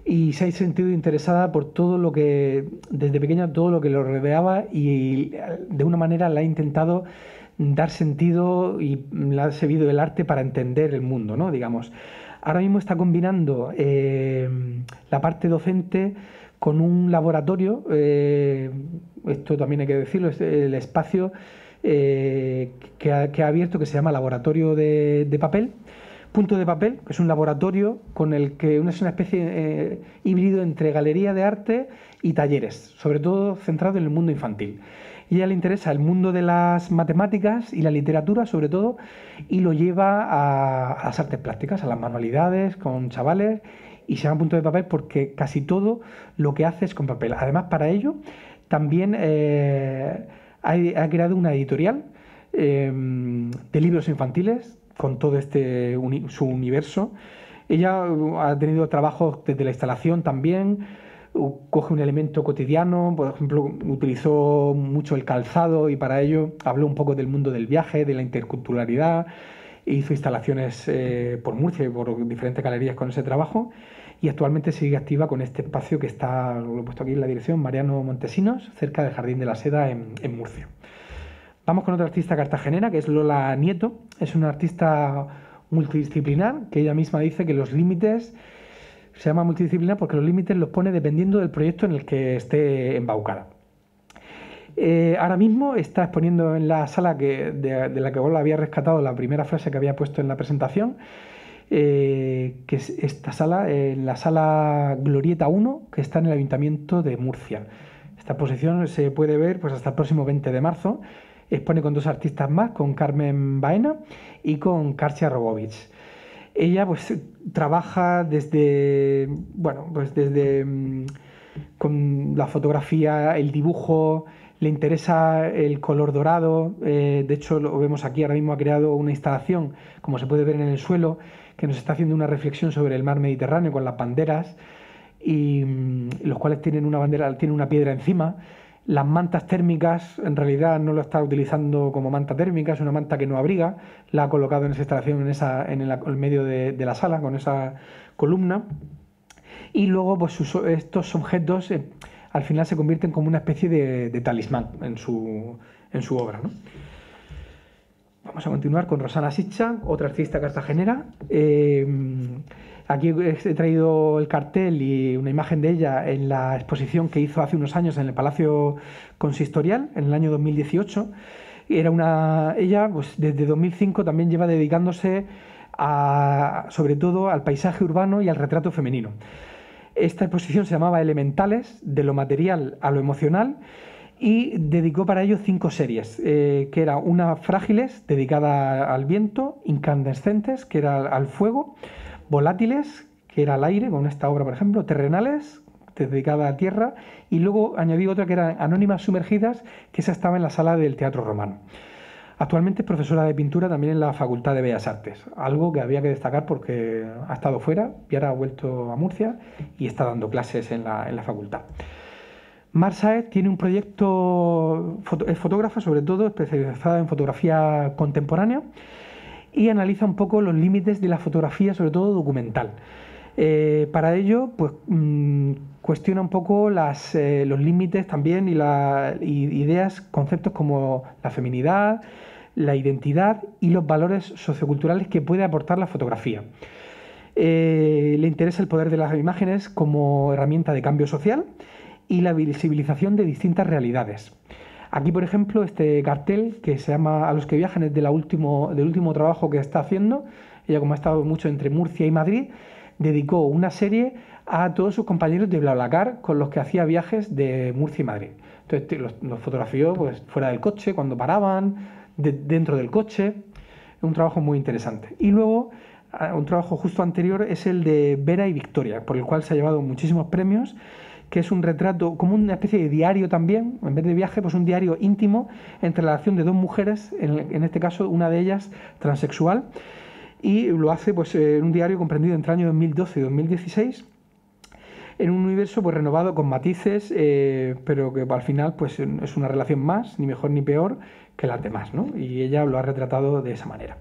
y se ha sentido interesada por todo lo que, desde pequeña, todo lo que lo rodeaba, y de una manera le ha intentado dar sentido y le ha servido el arte para entender el mundo, ¿no? Digamos. Ahora mismo está combinando la parte docente con un laboratorio, esto también hay que decirlo, es el espacio que ha abierto, que se llama Laboratorio de Papel, Punto de Papel, que es un laboratorio con el que es una especie híbrido entre galería de arte y talleres, sobre todo centrado en el mundo infantil. Y a ella le interesa el mundo de las matemáticas y la literatura, sobre todo, y lo lleva a las artes plásticas, a las manualidades, con chavales, y se llama Punto de Papel porque casi todo lo que hace es con papel. Además, para ello, también ha creado una editorial de libros infantiles con todo su universo. Ella ha tenido trabajos desde la instalación también, coge un elemento cotidiano, por ejemplo, utilizó mucho el calzado y para ello habló un poco del mundo del viaje, de la interculturalidad, hizo instalaciones por Murcia y por diferentes galerías con ese trabajo, y actualmente sigue activa con este espacio que está, lo he puesto aquí en la dirección, Mariano Montesinos, cerca del Jardín de la Seda en Murcia. Vamos con otra artista cartagenera, que es Lola Nieto. Es una artista multidisciplinar, que ella misma dice que los límites, se llama multidisciplinar porque los límites los pone dependiendo del proyecto en el que esté embaucada. Ahora mismo está exponiendo en la sala de la que vos la había rescatado la primera frase que había puesto en la presentación, que es esta sala, la sala Glorieta 1, que está en el Ayuntamiento de Murcia. Esta exposición se puede ver pues hasta el próximo 20 de marzo. Expone con dos artistas más, con Carmen Baena y con Karcia Robovich. Ella pues trabaja desde con la fotografía, el dibujo, le interesa el color dorado. De hecho, lo vemos aquí, ahora mismo ha creado una instalación, como se puede ver en el suelo, que nos está haciendo una reflexión sobre el mar Mediterráneo con las banderas, y los cuales tienen una piedra encima. Las mantas térmicas, en realidad no lo está utilizando como manta térmica, es una manta que no abriga, la ha colocado en esa instalación en el medio de la sala, con esa columna. Y luego pues estos objetos al final se convierten como una especie de talismán en su obra, ¿no? Vamos a continuar con Rosana Sitcha, otra artista cartagenera. Aquí he traído el cartel y una imagen de ella en la exposición que hizo hace unos años en el Palacio Consistorial, en el año 2018. Ella, pues desde 2005 también lleva dedicándose sobre todo al paisaje urbano y al retrato femenino. Esta exposición se llamaba Elementales, de lo material a lo emocional, y dedicó para ello 5 series, que era una Frágiles, dedicada al viento, Incandescentes, que era al fuego, Volátiles, que era al aire, con esta obra por ejemplo, Terrenales, dedicada a tierra, y luego añadí otra que era Anónimas Sumergidas, que esa estaba en la sala del Teatro Romano. Actualmente es profesora de pintura también en la Facultad de Bellas Artes, algo que había que destacar porque ha estado fuera y ahora ha vuelto a Murcia y está dando clases en la facultad. Mar Sáez tiene un proyecto, es fotógrafa sobre todo, especializada en fotografía contemporánea, y analiza un poco los límites de la fotografía, sobre todo documental. Para ello, pues cuestiona un poco los límites también y ideas, conceptos como la feminidad, la identidad y los valores socioculturales que puede aportar la fotografía. Le interesa el poder de las imágenes como herramienta de cambio social y la visibilización de distintas realidades. Aquí, por ejemplo, este cartel que se llama A los que viajan es del último trabajo que está haciendo. Ella, como ha estado mucho entre Murcia y Madrid, dedicó una serie a todos sus compañeros de BlaBlaCar con los que hacía viajes de Murcia y Madrid. Entonces los fotografió pues, fuera del coche, cuando paraban, dentro del coche. Es un trabajo muy interesante. Y luego, un trabajo justo anterior es el de Vera y Victoria, por el cual se ha llevado muchísimos premios, que es un retrato, como una especie de diario también, en vez de viaje, pues un diario íntimo entre la relación de dos mujeres, en este caso una de ellas transexual, y lo hace pues, en un diario comprendido entre el año 2012 y 2016, en un universo pues, renovado con matices, pero que al final pues, es una relación más, ni mejor ni peor, que las demás, ¿no? Y ella lo ha retratado de esa manera.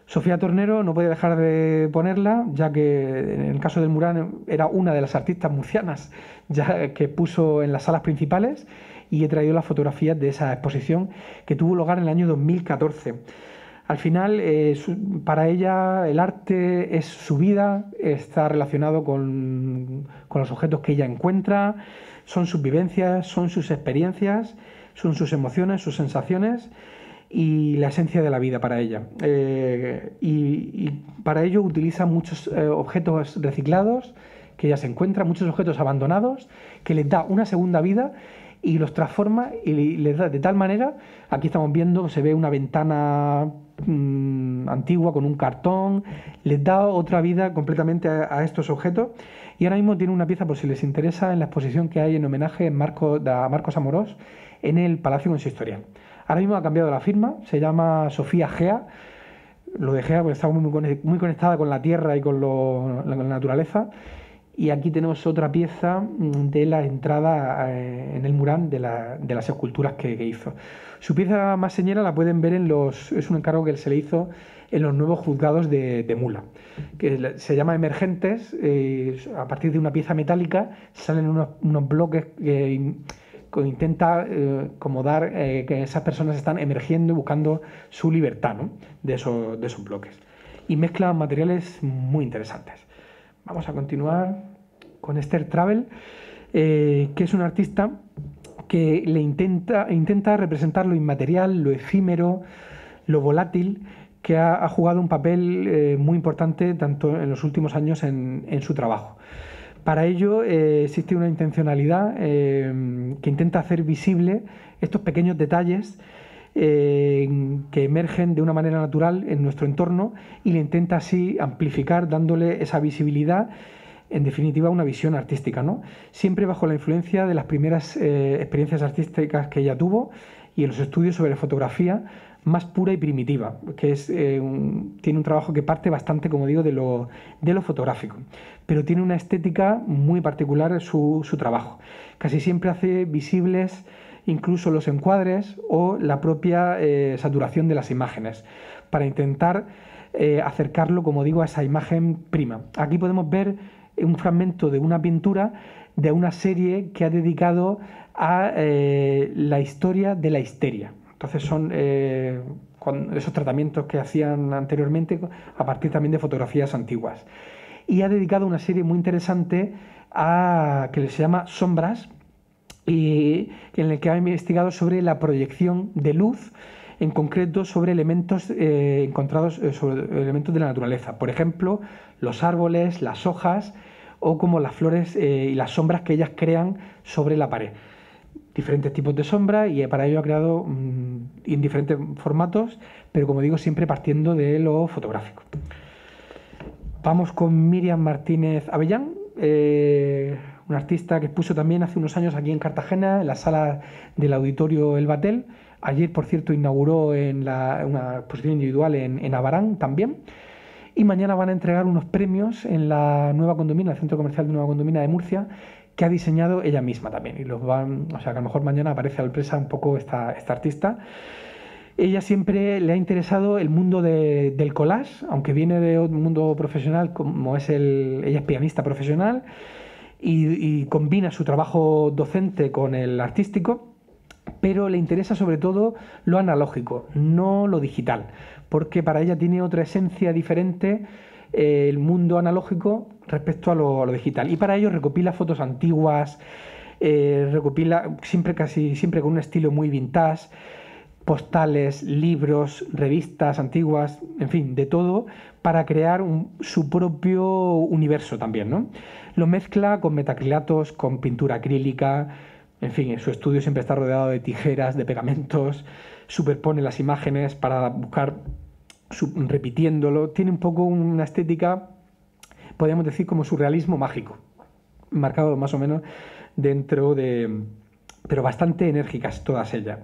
Sofía Tornero no podía dejar de ponerla, ya que en el caso del mural era una de las artistas murcianas ya que puso en las salas principales, y he traído las fotografías de esa exposición que tuvo lugar en el año 2014. Al final, para ella el arte es su vida, está relacionado con los objetos que ella encuentra, son sus vivencias, son sus experiencias, son sus emociones, sus sensaciones y la esencia de la vida para ella. Y para ello utiliza muchos objetos reciclados que ella se encuentra, muchos objetos abandonados, que les da una segunda vida y los transforma y les da de tal manera. Aquí estamos viendo, se ve una ventana antigua con un cartón, les da otra vida completamente a estos objetos, y ahora mismo tiene una pieza, por si les interesa, en la exposición que hay en homenaje a Marcos Amorós en el Palacio Consistorial. Ahora mismo ha cambiado la firma, se llama Sofía Gea. Lo de Gea porque está muy conectada con la tierra y con la naturaleza. Y aquí tenemos otra pieza de la entrada en el mural de las esculturas que hizo. Su pieza más señera la pueden ver es un encargo que se le hizo en los nuevos juzgados de Mula, que se llama Emergentes. A partir de una pieza metálica salen unos bloques que intenta como dar que esas personas están emergiendo y buscando su libertad, ¿no? de esos bloques. Y mezcla materiales muy interesantes. Vamos a continuar con Esther Travel, que es una artista que intenta representar lo inmaterial, lo efímero, lo volátil, que ha jugado un papel muy importante tanto en los últimos años en su trabajo. Para ello existe una intencionalidad que intenta hacer visible estos pequeños detalles que emergen de una manera natural en nuestro entorno, y le intenta así amplificar, dándole esa visibilidad, en definitiva una visión artística, ¿no? Siempre bajo la influencia de las primeras experiencias artísticas que ella tuvo y en los estudios sobre fotografía más pura y primitiva, que tiene un trabajo que parte bastante, como digo, de lo fotográfico, pero tiene una estética muy particular su trabajo. Casi siempre hace visibles incluso los encuadres o la propia saturación de las imágenes, para intentar acercarlo, como digo, a esa imagen prima. Aquí podemos ver un fragmento de una pintura de una serie que ha dedicado a la historia de la histeria. Entonces son esos tratamientos que hacían anteriormente a partir también de fotografías antiguas. Y ha dedicado una serie muy interesante que se llama Sombras, y en el que ha investigado sobre la proyección de luz, en concreto sobre elementos encontrados sobre elementos de la naturaleza. Por ejemplo, los árboles, las hojas, o como las flores y las sombras que ellas crean sobre la pared. Diferentes tipos de sombra, y para ello ha creado en diferentes formatos, pero como digo, siempre partiendo de lo fotográfico. Vamos con Miriam Martínez Avellán, una artista que expuso también hace unos años aquí en Cartagena, en la sala del Auditorio El Batel. Ayer, por cierto, inauguró una exposición individual en Abarán también. Y mañana van a entregar unos premios en la Nueva Condomina, el Centro Comercial de Nueva Condomina de Murcia, que ha diseñado ella misma también. Y o sea que a lo mejor mañana aparece a sorpresa un poco esta artista. Ella siempre le ha interesado el mundo del collage, aunque viene de un mundo profesional, como ella es pianista profesional, y combina su trabajo docente con el artístico, pero le interesa sobre todo lo analógico, no lo digital, porque para ella tiene otra esencia diferente el mundo analógico respecto a lo digital, y para ello recopila fotos antiguas, recopila casi siempre con un estilo muy vintage. postales, libros, revistas antiguas, en fin, de todo, para crear su propio universo también, ¿no? Lo mezcla con metacrilatos, con pintura acrílica, en fin, en su estudio siempre está rodeado de tijeras, de pegamentos, superpone las imágenes para buscar, repitiéndolo. Tiene un poco una estética, podríamos decir, como surrealismo mágico, marcado más o menos dentro de... pero bastante enérgicas todas ellas.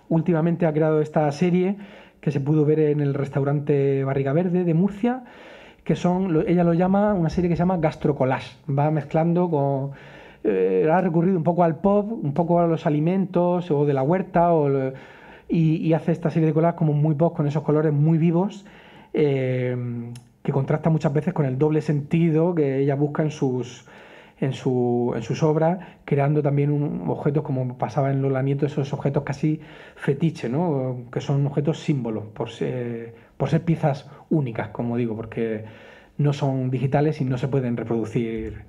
Últimamente ha creado esta serie que se pudo ver en el restaurante Barriga Verde de Murcia, que ella lo llama, una serie que se llama Gastrocollage. Va mezclando con... ha recurrido un poco al pop, un poco a los alimentos o de la huerta, y hace esta serie de collages como muy pop, con esos colores muy vivos, que contrasta muchas veces con el doble sentido que ella busca en sus obras, creando también objetos, como pasaba en Lola Nieto, esos objetos casi fetiche, ¿no? Que son objetos símbolos, por ser piezas únicas, como digo, porque no son digitales y no se pueden reproducir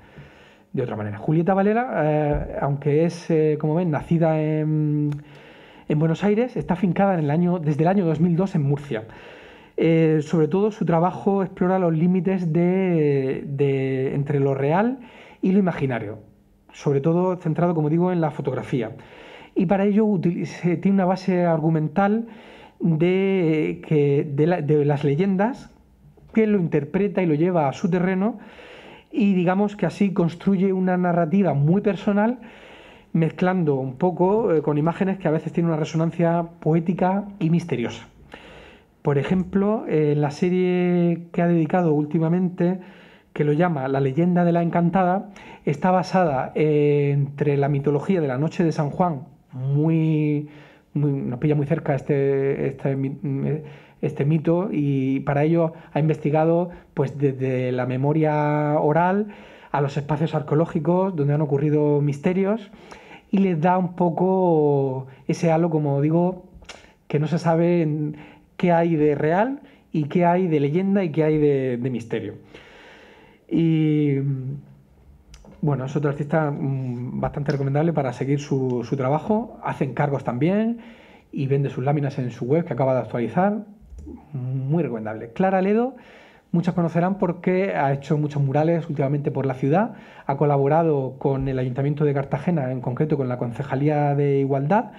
de otra manera. Julieta Varela, aunque es, como ven, nacida en Buenos Aires, está afincada desde el año 2002 en Murcia. Sobre todo su trabajo explora los límites entre lo real y lo imaginario, sobre todo centrado, como digo, en la fotografía. Y para ello tiene una base argumental de las leyendas, que lo interpreta y lo lleva a su terreno, y digamos que así construye una narrativa muy personal, mezclando un poco con imágenes que a veces tienen una resonancia poética y misteriosa. Por ejemplo, en la serie que ha dedicado últimamente, que lo llama La leyenda de la encantada, está basada entre la mitología de la noche de San Juan, nos pilla muy cerca este mito, y para ello ha investigado pues desde la memoria oral a los espacios arqueológicos donde han ocurrido misterios, y les da un poco ese halo, como digo, que no se sabe qué hay de real y qué hay de leyenda y qué hay de misterio. Y bueno, es otro artista bastante recomendable para seguir su trabajo. Hace encargos también y vende sus láminas en su web, que acaba de actualizar. Muy recomendable. Clara Ledo, muchos conocerán porque ha hecho muchos murales últimamente por la ciudad. Ha colaborado con el Ayuntamiento de Cartagena, en concreto con la Concejalía de Igualdad,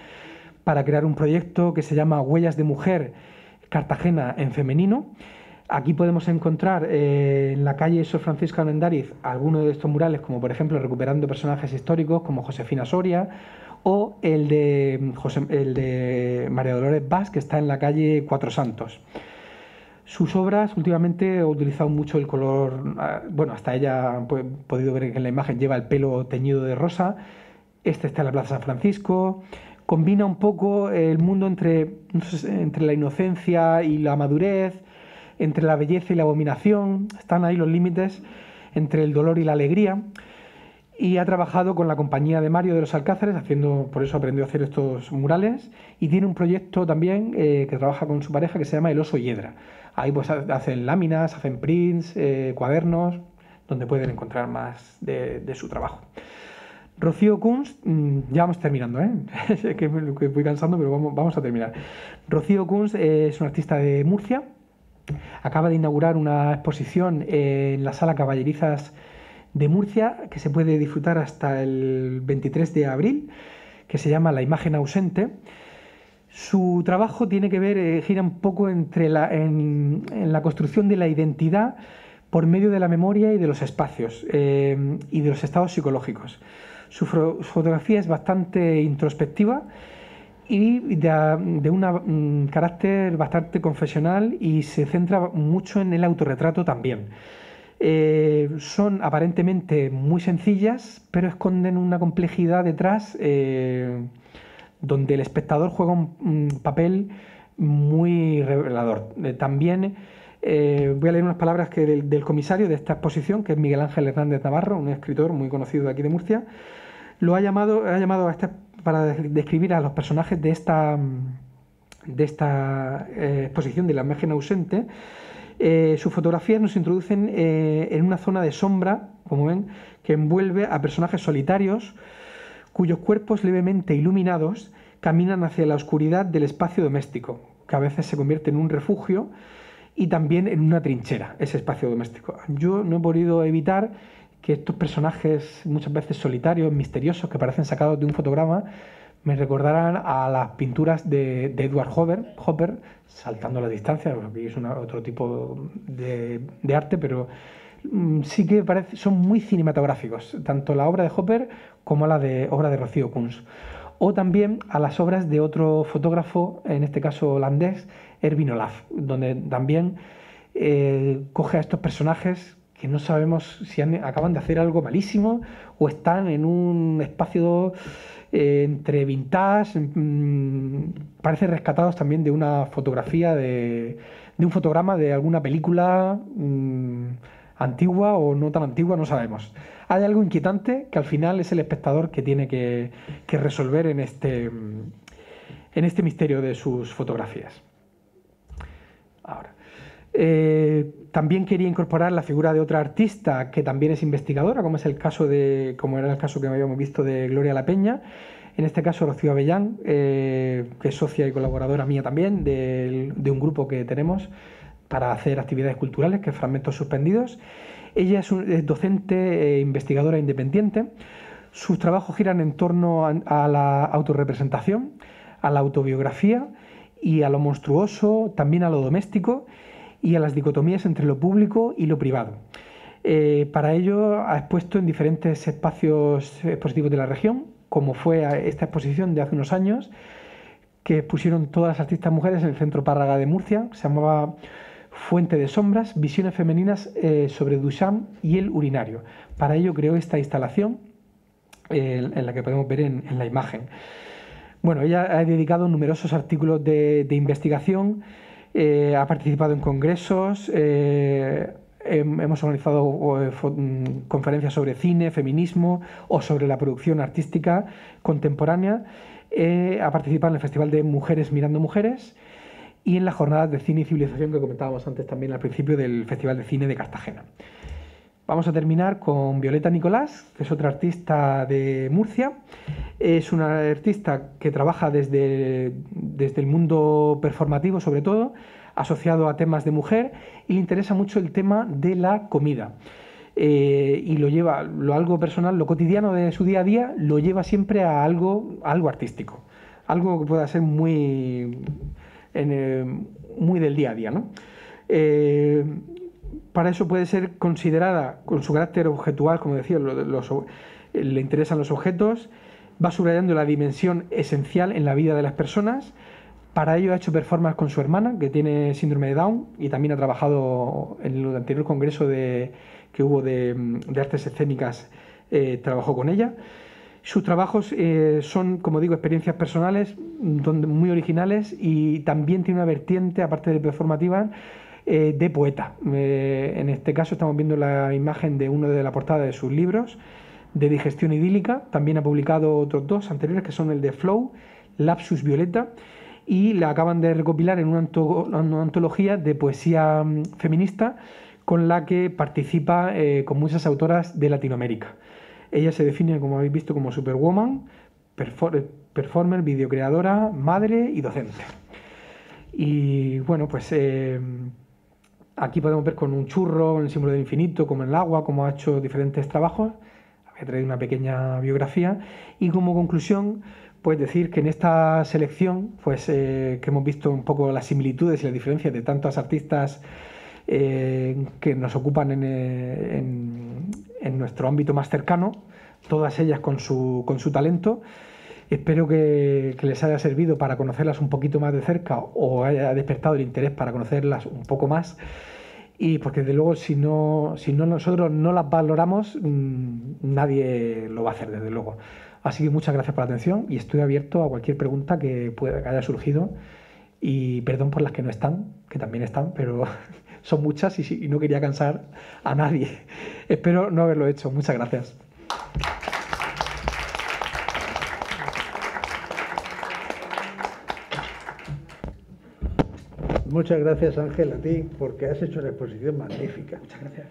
para crear un proyecto que se llama Huellas de Mujer Cartagena en femenino. Aquí podemos encontrar en la calle Sor Francisca Armendáriz algunos de estos murales, como por ejemplo recuperando personajes históricos como Josefina Soria, o el de María Dolores Bas, que está en la calle Cuatro Santos. Sus obras últimamente ha utilizado mucho el color, bueno, hasta ella han podido ver que en la imagen lleva el pelo teñido de rosa. Este está en la Plaza San Francisco. Combina un poco el mundo entre la inocencia y la madurez, entre la belleza y la abominación. Están ahí los límites entre el dolor y la alegría. Y ha trabajado con la compañía de Mario de los Alcázares, por eso aprendió a hacer estos murales, y tiene un proyecto también que trabaja con su pareja, que se llama El Oso Hiedra. Ahí pues hacen láminas, hacen prints, cuadernos, donde pueden encontrar más de su trabajo. Rocío Kunst, ya vamos terminando, es que voy cansando, pero vamos a terminar. Rocío Kunst es una artista de Murcia. Acaba de inaugurar una exposición en la Sala Caballerizas de Murcia, que se puede disfrutar hasta el 23 de abril, que se llama La imagen ausente. Su trabajo tiene que ver, gira un poco en la construcción de la identidad por medio de la memoria y de los espacios y de los estados psicológicos. Su fotografía es bastante introspectiva y de un carácter bastante confesional, y se centra mucho en el autorretrato también. Son aparentemente muy sencillas, pero esconden una complejidad detrás, donde el espectador juega un papel muy revelador. También voy a leer unas palabras del comisario de esta exposición, que es Miguel Ángel Hernández Navarro, un escritor muy conocido de aquí de Murcia. Lo ha llamado para describir a los personajes de esta exposición de la imagen ausente. Sus fotografías nos introducen en una zona de sombra, como ven, que envuelve a personajes solitarios, cuyos cuerpos levemente iluminados caminan hacia la oscuridad del espacio doméstico, que a veces se convierte en un refugio y también en una trinchera, ese espacio doméstico. Yo no he podido evitar que estos personajes, muchas veces solitarios, misteriosos, que parecen sacados de un fotograma, me recordaran a las pinturas de Edward Hopper, saltando la distancia, porque es otro tipo de arte, pero sí que son muy cinematográficos, tanto la obra de Hopper como la obra de Rocío Kunz. O también a las obras de otro fotógrafo, en este caso holandés, Erwin Olaf, donde también coge a estos personajes que no sabemos si acaban de hacer algo malísimo o están en un espacio entre vintage, parece rescatados también de una fotografía, de un fotograma de alguna película antigua o no tan antigua, no sabemos. Hay algo inquietante que al final es el espectador que tiene que resolver en este misterio de sus fotografías. Ahora, también quería incorporar la figura de otra artista que también es investigadora, como era el caso que habíamos visto de Gloria La Peña, en este caso Rocío Avellán, que es socia y colaboradora mía también de un grupo que tenemos para hacer actividades culturales, que es Fragmentos Suspendidos. Ella es docente e investigadora independiente. Sus trabajos giran en torno a la autorrepresentación, a la autobiografía y a lo monstruoso, también a lo doméstico y a las dicotomías entre lo público y lo privado. Para ello ha expuesto en diferentes espacios expositivos de la región, como fue esta exposición de hace unos años, que expusieron todas las artistas mujeres en el Centro Párraga de Murcia, se llamaba Fuente de Sombras, Visiones Femeninas sobre Duchamp y el urinario. Para ello creó esta instalación en la que podemos ver en la imagen. Bueno, ella ha dedicado numerosos artículos de investigación, ha participado en congresos, hemos organizado conferencias sobre cine, feminismo o sobre la producción artística contemporánea, ha participado en el Festival de Mujeres Mirando Mujeres y en las jornadas de cine y civilización que comentábamos antes también al principio del Festival de Cine de Cartagena. Vamos a terminar con Violeta Nicolás, que es otra artista de Murcia. Es una artista que trabaja desde el mundo performativo, sobre todo, asociado a temas de mujer, y le interesa mucho el tema de la comida. Y lo lleva, algo personal, lo cotidiano de su día a día, lo lleva siempre a algo artístico. Algo que pueda ser muy del día a día, ¿no? Para eso puede ser considerada, con su carácter objetual, como decía, le interesan los objetos, va subrayando la dimensión esencial en la vida de las personas. Para ello ha hecho performance con su hermana, que tiene síndrome de Down, y también ha trabajado en el anterior congreso que hubo de artes escénicas, trabajó con ella. Sus trabajos son, como digo, experiencias personales muy originales, y también tiene una vertiente, aparte de performativa, de poeta. En este caso estamos viendo la imagen de uno de la portada de sus libros de digestión idílica. También ha publicado otros dos anteriores, que son el de Flow, Lapsus Violeta, y la acaban de recopilar en una antología de poesía feminista con la que participa con muchas autoras de Latinoamérica. Ella se define, como habéis visto, como superwoman, performer, videocreadora, madre y docente. Y bueno, pues aquí podemos ver con un churro, el símbolo del infinito, como en el agua, como ha hecho diferentes trabajos. He traído una pequeña biografía, y como conclusión, pues decir que en esta selección, pues que hemos visto un poco las similitudes y las diferencias de tantas artistas que nos ocupan en nuestro ámbito más cercano, todas ellas con su talento. Espero que les haya servido para conocerlas un poquito más de cerca, o haya despertado el interés para conocerlas un poco más. Y porque desde luego si nosotros no las valoramos, nadie lo va a hacer, desde luego. Así que muchas gracias por la atención, y estoy abierto a cualquier pregunta que haya surgido, y perdón por las que no están, que también están, pero son muchas y no quería cansar a nadie. Espero no haberlo hecho. Muchas gracias. Muchas gracias, Ángel, a ti, porque has hecho una exposición magnífica. Muchas gracias.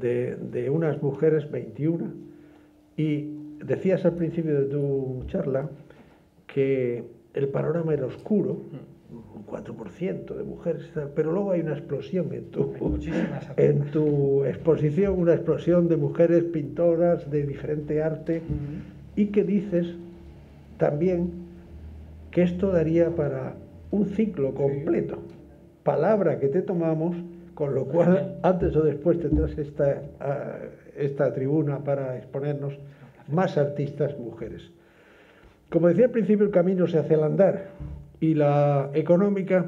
De unas mujeres 21. Y decías al principio de tu charla que el panorama era oscuro, un 4% de mujeres, pero luego hay una explosión en tu exposición, una explosión de mujeres pintoras de diferente arte, y que dices también que esto daría para un ciclo completo, palabra que te tomamos, con lo cual antes o después tendrás esta tribuna para exponernos más artistas mujeres. Como decía al principio, el camino se hace al andar, y la económica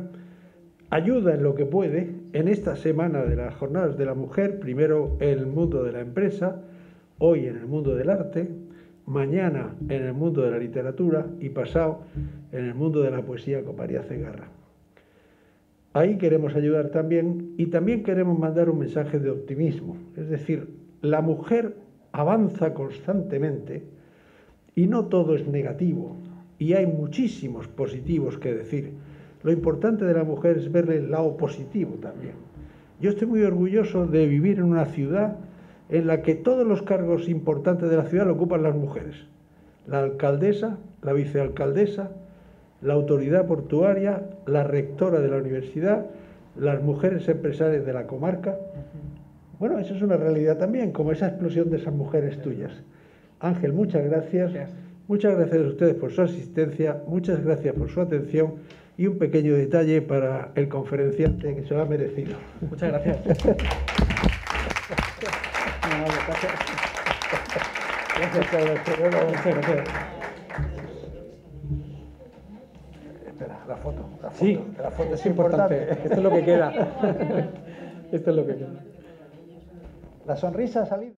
ayuda en lo que puede en esta semana de las jornadas de la mujer, primero en el mundo de la empresa, hoy en el mundo del arte, mañana en el mundo de la literatura y pasado en el mundo de la poesía con María Cegarra. Ahí queremos ayudar también, y también queremos mandar un mensaje de optimismo, es decir, la mujer avanza constantemente y no todo es negativo, y hay muchísimos positivos que decir. Lo importante de la mujer es verle el lado positivo también. Yo estoy muy orgulloso de vivir en una ciudad en la que todos los cargos importantes de la ciudad lo ocupan las mujeres. La alcaldesa, la vicealcaldesa, la autoridad portuaria, la rectora de la universidad, las mujeres empresarias de la comarca. Bueno, eso es una realidad también, como esa explosión de esas mujeres tuyas. Ángel, muchas gracias. Muchas gracias a ustedes por su asistencia, muchas gracias por su atención, y un pequeño detalle para el conferenciante, que se lo ha merecido. Muchas gracias. Gracias. Espera, la foto. Sí, la foto es importante. Esto es lo que queda. Esto es lo que queda. La sonrisa ha salido.